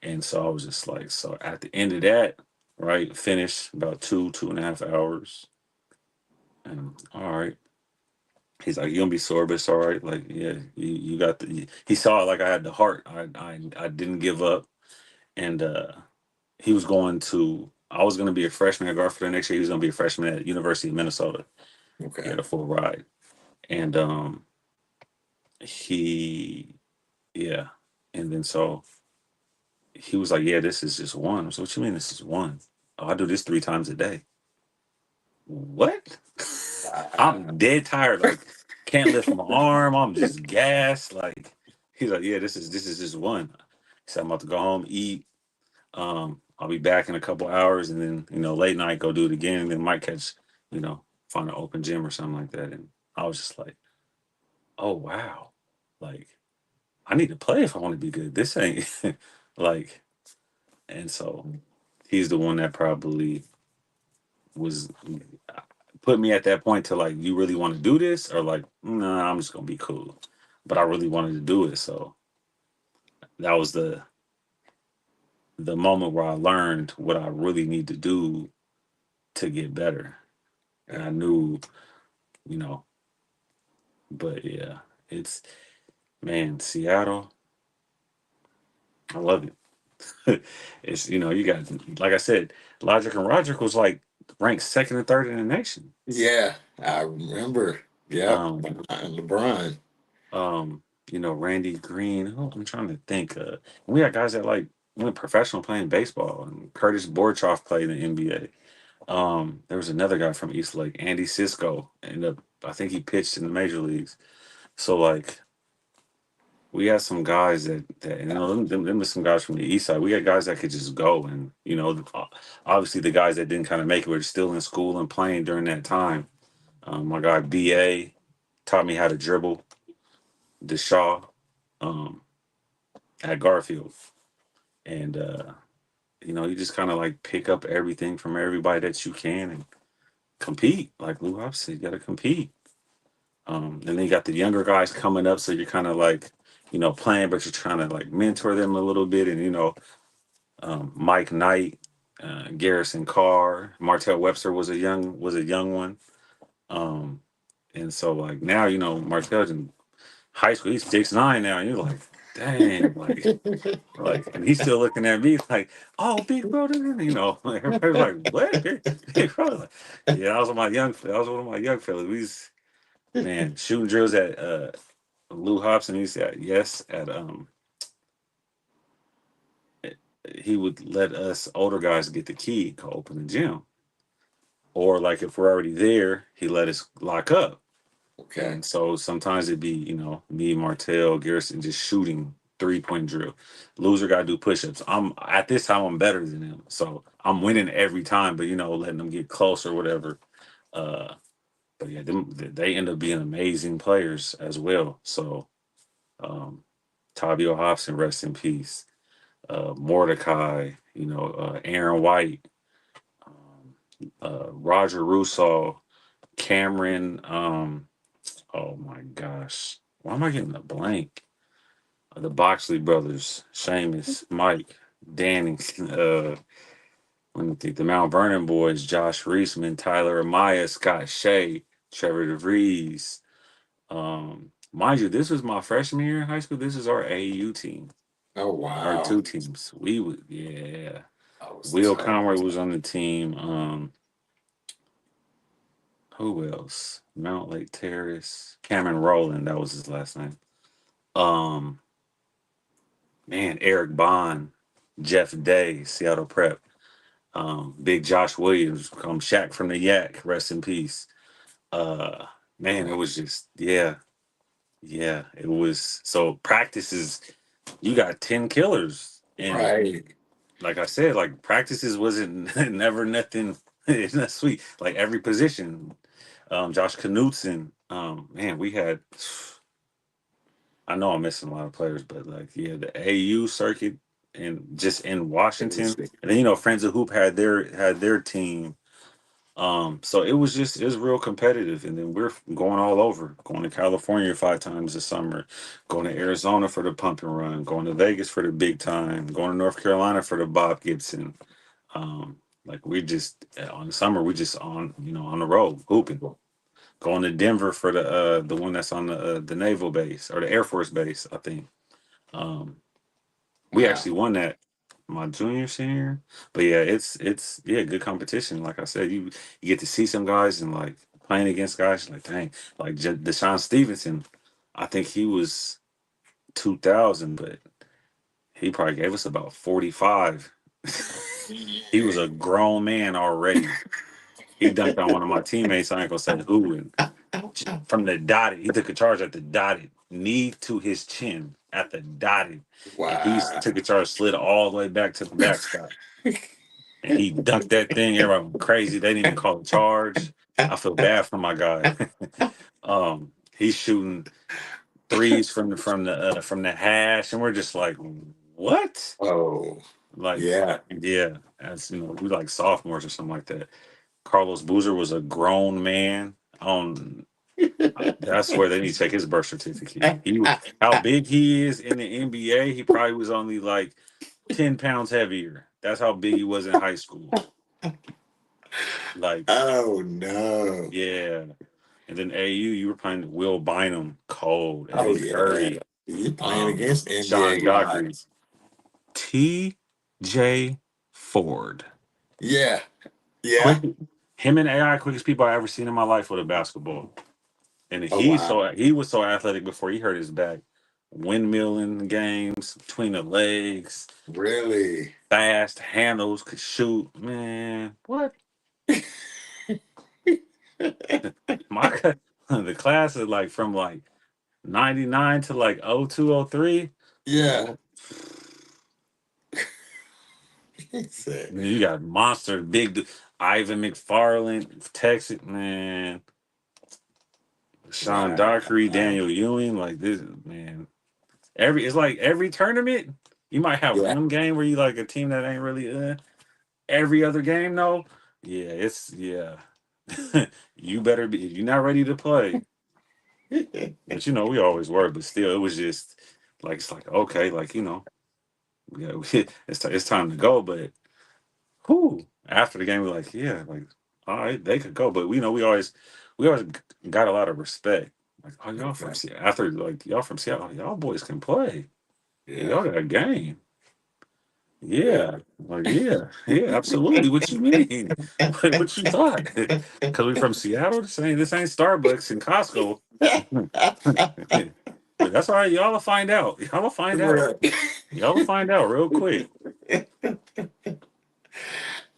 And so I was just like, so at the end of that, right, finish about 2.5 hours, and all right. He's like, you gonna be sore, but it's all right. Like, yeah, you got the. He saw it like I had the heart. I didn't give up, and he was going to. I was going to be a freshman at Garfield the next year. He was going to be a freshman at University of Minnesota. He
Okay.
had a full ride, and he, yeah, and then so he was like, "Yeah, this is just one." So what you mean this is one? Oh, I do this 3 times a day. What?
Wow.
I'm dead tired. Like can't lift my arm. I'm just gassed. Like he's like, "Yeah, this is just one." He said, "I'm about to go home, eat. I'll be back in a couple hours, and then late night go do it again, and then might catch, find an open gym or something like that." And I was just like, "Oh wow, like I need to play if I want to be good. This ain't like." And so he's the one that probably was put me at that point to like, you really want to do this, or like, nah, I'm just gonna be cool. But I really wanted to do it, so that was the moment where I learned what I really need to do to get better. And
Yeah.
I knew, you know, but yeah, it's man, Seattle, I love it. It's you got like I said, Logic and Roderick was like ranked second and third in the nation.
Yeah. I remember. Yep.
Um,
And LeBron.
um, Randy Green. Oh, I'm trying to think. We had guys that like went professional playing baseball, and Curtis Borchoff played in the NBA. There was another guy from East Lake, Andy Cisco, and I think he pitched in the major leagues. So like we had some guys that them was some guys from the east side. We had guys that could just go, and obviously the guys that didn't kind of make it were still in school and playing during that time. My guy BA taught me how to dribble the Shaw um, at Garfield, and you just kind of like pick up everything from everybody that you can and compete. Like Lou Hop said, you got to compete. And then you got the younger guys coming up, so you're kind of like playing, but you're trying to like mentor them a little bit. And Mike Knight, Garrison Carr, Martell Webster was a young one. Um, and so like now Martell's in high school. He's 6'9" now, and you're like, dang, and he's still looking at me like, oh, big brother, like, everybody's like, what, big brother? Like, yeah, that was one of my young fellas. Man, shooting drills at Lou Hobson. He said yes at he would let us older guys get the key to open the gym, or like if we're already there, he let us lock up.
Okay.
And so sometimes it'd be, me, Martell, Garrison just shooting 3-point drill. Loser got to do push ups. I'm at this time, I'm better than them. So I'm winning every time, but, letting them get close or whatever. Uh, but yeah, they end up being amazing players as well. So um, Tabio Hobson, rest in peace. Mordecai, Aaron White, Roger Russo, Cameron. Oh my gosh. Why am I getting a blank? The Boxley brothers, Seamus, Mike, Danny, let me think, the Mount Vernon boys, Josh Reisman, Tyler Amaya, Scott Shea, Trevor DeVries. Mind you, this was my freshman year in high school. This is our AAU team,
Oh
our
wow.
two teams. We would, yeah.
I was
Will
tough.
Conroy was on the team. Who else? Mount Lake Terrace. Cameron Rowland, that was his last name. Um, Man, Eric Bond, Jeff Day, Seattle Prep, Big Josh Williams, Shaq from the Yak, rest in peace. Uh, Man, it was just yeah, it was. So practices, you got 10 killers, and
Right.
like I said, like practices wasn't never nothing. It's not sweet. Like every position, Josh Knutson, man, we had. I know I'm missing a lot of players, but like yeah, the AU circuit and just in
It was
Washington, and then Friends of Hoop had their team. So it was real competitive, and then we're going all over, going to California 5 times this summer, going to Arizona for the pump and run, going to Vegas for the big time, going to North Carolina for the Bob Gibson. Like we just on the summer we just on the road hooping. Going to Denver for the one that's on the naval base or the Air Force base, I think. Um, we
wow.
actually won that my junior senior, but yeah, it's yeah good competition. Like I said, you get to see some guys and like playing against guys like dang, like Deshaun Stevenson. I think he was 2000, but he probably gave us about 45. He was a grown man already. He dunked on one of my teammates. I ain't gonna say who. And from the dotted. He took a charge at the dotted, knee to his chin at the dotted, and he
Wow.
took a charge, slid all the way back to the backstop, and he dunked that thing. Everybody went crazy. They didn't even call a charge. I feel bad for my guy. He's shooting threes from the hash, and we're just like, what?
Oh
Like,
yeah.
yeah, as we like sophomores or something like that. Carlos Boozer was a grown man. On That's where they need to take his birth certificate. How big he is in the NBA. He probably was only like 10 pounds heavier. That's how big he was in high school. Like,
Oh no.
yeah. And then AU, you were playing Will Bynum, Cold,
Oh
Eddie
yeah.
Curry,
You playing against
Sean
NBA
Dockery,
guys.
T.J. Ford.
Yeah. Yeah.
Quick, him and AI, quickest people I ever seen in my life with a basketball. And
Oh wow.
he was so athletic before he hurt his back. Windmill in the games, between the legs,
Really?
fast handles, could shoot. Man, what? My the class is like from like 99 to like 0203.
Yeah.
Oh,
He said,
man, you got monster Ivan McFarland, Texas, man. Sean Dockery,
wow.
Daniel Ewing, like this, man. It's like every tournament, you might have
Yeah.
one game where you like a team that ain't really every other game, no. Yeah, it's yeah. You better be if you're not ready to play. But we always were, but still it was just Like it's like okay, like yeah, it's time to go. But who after the game, we're like, yeah, like all right, they could go. But we always got a lot of respect. Like, oh, y'all from
Okay.
Seattle. After like y'all from Seattle, oh, y'all boys can play. Yeah,
Yeah.
y'all got a game.
Yeah.
Yeah, like yeah, absolutely. What you mean? What you thought? Because we from Seattle. This ain't Starbucks and Costco. But that's all right. Y'all will find out. Y'all will find out.
Right.
Y'all will find out real quick.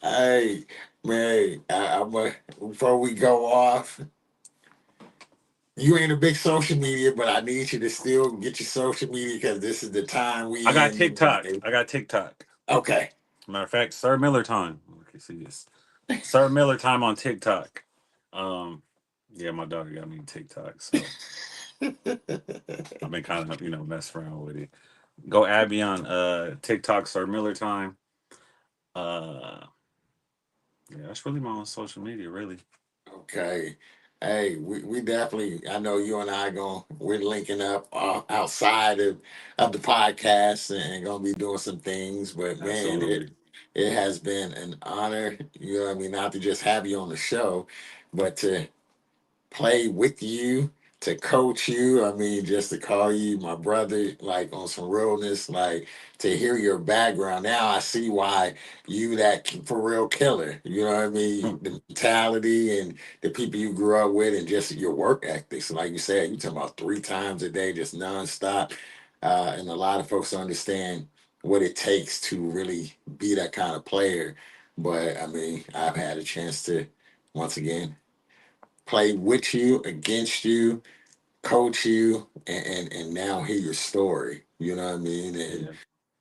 Hey, man, before we go off, you ain't a big social media, but I need you to still get your social media because this is the time
I
we
got
in.
TikTok. I got TikTok.
Okay.
Matter of fact, Sir Miller time. Okay, see this. Sir Miller time on TikTok. Um, yeah, my daughter got me TikTok, so I've been kind of messing around with it. Go add me on TikTok, Sir Miller time. Uh, yeah, that's really my own social media, really.
Okay. Hey, we definitely, I know you and I we're linking up outside of the podcast and gonna be doing some things, but man,
Absolutely.
it has been an honor, you know what I mean, not to just have you on the show, but to play with you, to coach you. I mean, just to call you my brother, like on some realness, like to hear your background. Now I see why you that for real killer. You know what I mean? The mentality and the people you grew up with, and just your work ethics. Like you said, you talking about 3 times a day, just nonstop. And a lot of folks don't understand what it takes to really be that kind of player. But I mean, I've had a chance to once again play with you, against you, coach you, and now hear your story. You know what I mean? And
Yeah.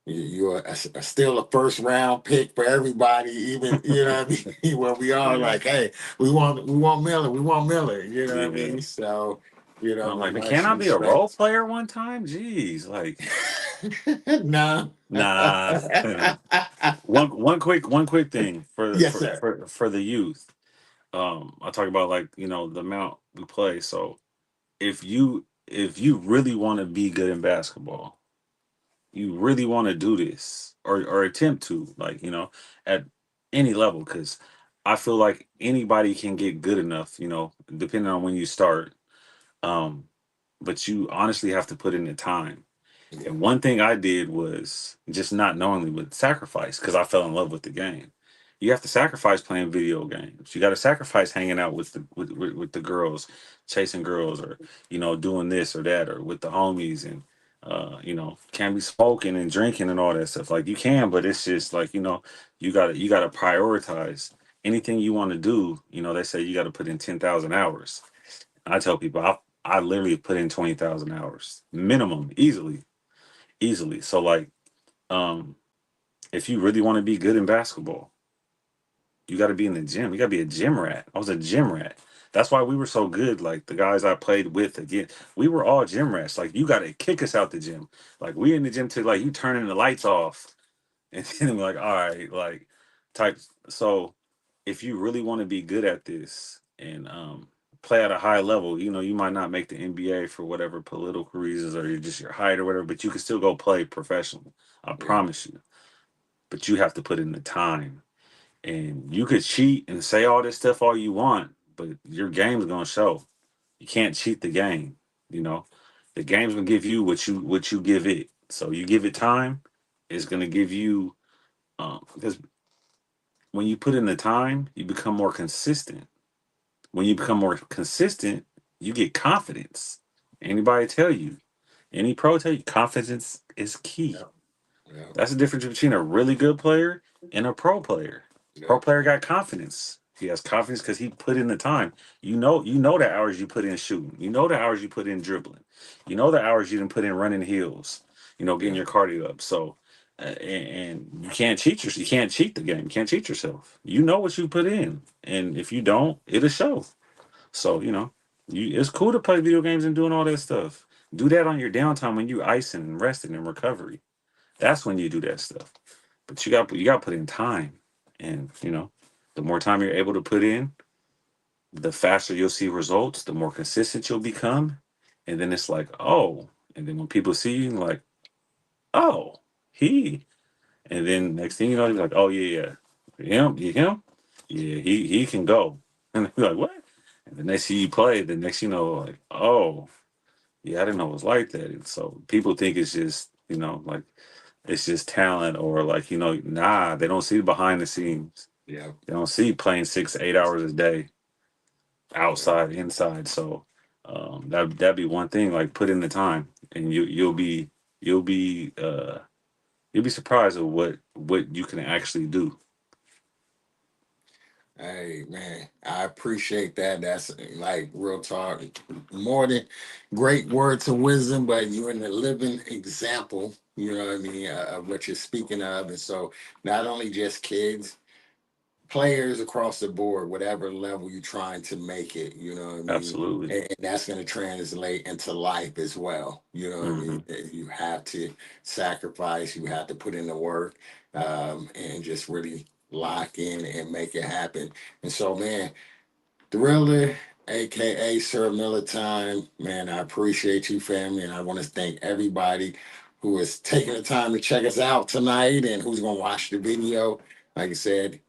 you're still a first round pick for everybody. Even you know what I mean. Where we are
Yeah.
like, hey, we want Miller, we want Miller. You know what I
Yeah.
mean? So you know,
I'm
what I
like,
mean,
man,
much
can I be a role
respect.
player one time? Jeez, like,
Nah.
nah. One quick thing for
Yes,
for
sir.
for for the youth. I talk about like the amount we play. So if you really want to be good in basketball, you really want to do this or attempt to like at any level, because I feel like anybody can get good enough, depending on when you start. Um, but you honestly have to put in the time.
Yeah.
And one thing I did was just not knowingly with sacrifice, because I fell in love with the game. You have to sacrifice playing video games. You got to sacrifice hanging out with the girls, chasing girls, or doing this or that, or with the homies, and can't be smoking and drinking and all that stuff. Like you can, but it's just like you gotta prioritize anything you want to do. They say you got to put in 10,000 hours. I tell people I literally put in 20,000 hours minimum, easily. So like, um, if you really want to be good in basketball, you got to be in the gym. You got to be a gym rat. I was a gym rat. That's why we were so good. Like the guys I played with, again, we were all gym rats. Like you got to kick us out the gym. Like we in the gym to like you turning the lights off, and then we're like, all right, like type. So if you really want to be good at this and play at a high level, you might not make the NBA for whatever political reasons or you're just your height or whatever, but you can still go play professional. I
Yeah.
promise you. But you have to put in the time. And you could cheat and say all this stuff all you want, but your game's gonna show. You can't cheat the game. You know, the game's gonna give you what you give it. So you give it time, it's gonna give you because when you put in the time, you become more consistent. When you become more consistent, you get confidence. Anybody tell you, any pro tell you, confidence is key.
Yeah. Yeah.
That's the difference between a really good player and a pro player. Pro
Yeah.
player got confidence. He has confidence because he put in the time. You know the hours you put in shooting. You know the hours you put in dribbling. You know the hours you didn't put in running hills. Getting
Yeah.
your cardio up. So, and you can't cheat the game. You can't cheat yourself. You know what you put in, and if you don't, it'll show. So it's cool to play video games and doing all that stuff. Do that on your downtime when you icing and resting and recovery. That's when you do that stuff. But you got to put in time, and the more time you're able to put in, the faster you'll see results. The more consistent you'll become, and then it's like, oh, and then when people see you, like, oh, he. And then next thing you know, he's like, oh yeah, yeah, him, yeah, he can go. And they're like, what? And then they see you play. The next you know, like, oh yeah, I didn't know it was like that. And so people think it's just like it's just talent or like nah, they don't see behind the scenes.
Yeah.
They don't see playing 6 8 hours a day
Yeah.
outside, inside. So that'd be one thing. Like put in the time, and you'll be uh you'll be surprised at what you can actually do.
Hey man, I appreciate that. That's like real talk. More than great words of wisdom, but you're in the living example, you know what I mean, of what you're speaking of. And so not only just kids, players across the board, whatever level you're trying to make it, you know what I mean?
Absolutely.
And that's going to translate into life as well. You know what I
Hmm.
mean? You have to sacrifice, you have to put in the work, and just really lock in and make it happen. And so, man, Thriller, aka Sir Miller Time, man, I appreciate you, family, and I want to thank everybody who is taking the time to check us out tonight and who's going to watch the video. Like I said,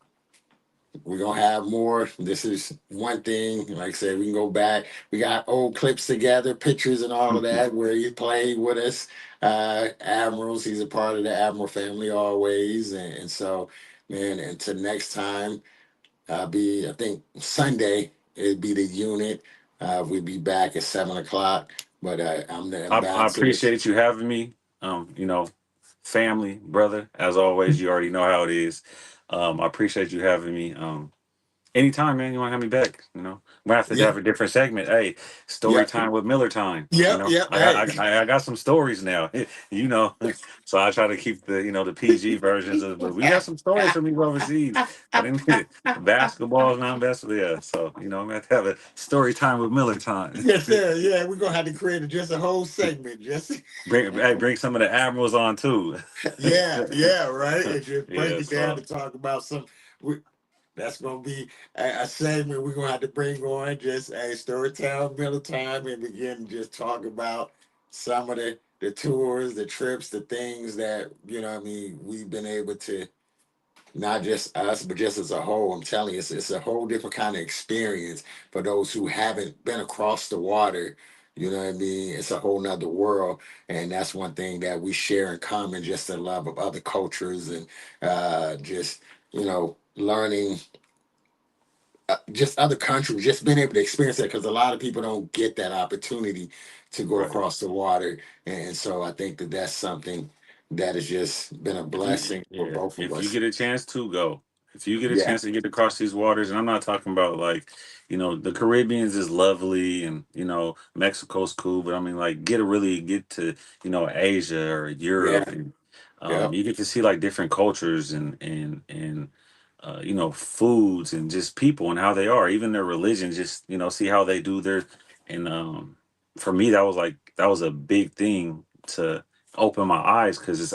we're gonna have more. This is one thing. Like I said, we can go back. We got old clips together, pictures and all of that, where he played with us. Admirals, he's a part of the Admiral family always. And so, man, until next time, I think Sunday, it'd be the unit. We'll be back at 7 o'clock. But I'm the
I
ambassador.
appreciate you having me. Family, brother, as always, you already know how it is. I appreciate you having me. Anytime, man, you want to have me back, we have to
Yeah,
have a different segment. Hey, story
yeah,
time with Miller time.
yeah, yeah. Hey,
I got some stories now, you know. So I try to keep the PG versions of, but we got some stories from me overseas. I didn't basketball, non-basketball, yeah. So I'm gonna have to have a story time with Miller time.
yes, sir. Yeah, we're gonna have to create just a whole segment. Just
Bring some of the admirals on too.
yeah, yeah, right. And just break
Yeah,
it down
so
to talk about some. We, that's gonna be a segment we're gonna have to bring on just a storytelling middle time and begin to just talk about some of the tours, the trips, the things that what I mean we've been able to not just us, but just as a whole. I'm telling you, it's a whole different kind of experience for those who haven't been across the water. You know what I mean? It's a whole nother world. And that's one thing that we share in common, just the love of other cultures and just, learning just other countries, just being able to experience that because a lot of people don't get that opportunity to go
right.
across the water. And so I think that that's something that has just been a blessing for both of
If you
us.
get a chance to go, if you get a
Yeah.
chance to get across these waters, and I'm not talking about like, the Caribbean's is lovely and Mexico's cool, but I mean like really get to Asia or Europe,
Yeah.
and
Yeah.
you get to see like different cultures and foods and just people and how they are, even their religion. Just see how they do their and for me that was a big thing to open my eyes because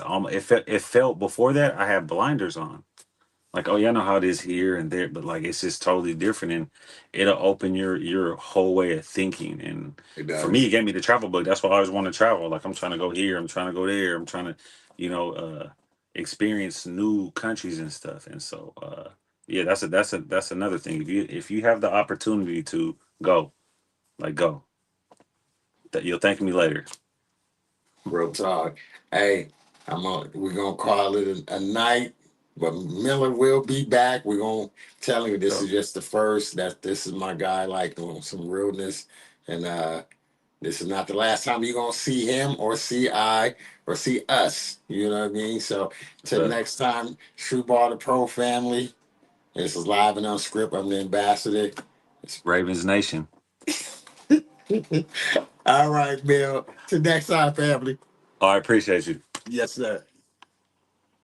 it felt before that I had blinders on. Like, oh yeah, I know how it is here and there, but like it's just totally different, and it'll open your whole way of thinking. And
It
for me, it
does.
gave me the travel book. That's why I always want to travel. Like I'm trying to go here, I'm trying to go there, I'm trying to, you know, uh, experience new countries and stuff. And so, yeah, that's another thing. If you have the opportunity to go, like go, that you'll thank me later.
Real talk. Hey, we're gonna call it a night, but Miller will be back. We're gonna tell him this is
So,
just the first. That this is my guy, like on some realness, and this is not the last time you're gonna see him or see I or see us. You know what I mean? So till
but
next time, True Ball the Pro family. This is live and unscripted. I'm the ambassador.
Ravens Nation.
All right, Bill. Till next time, family.
Oh, I appreciate you.
Yes, sir.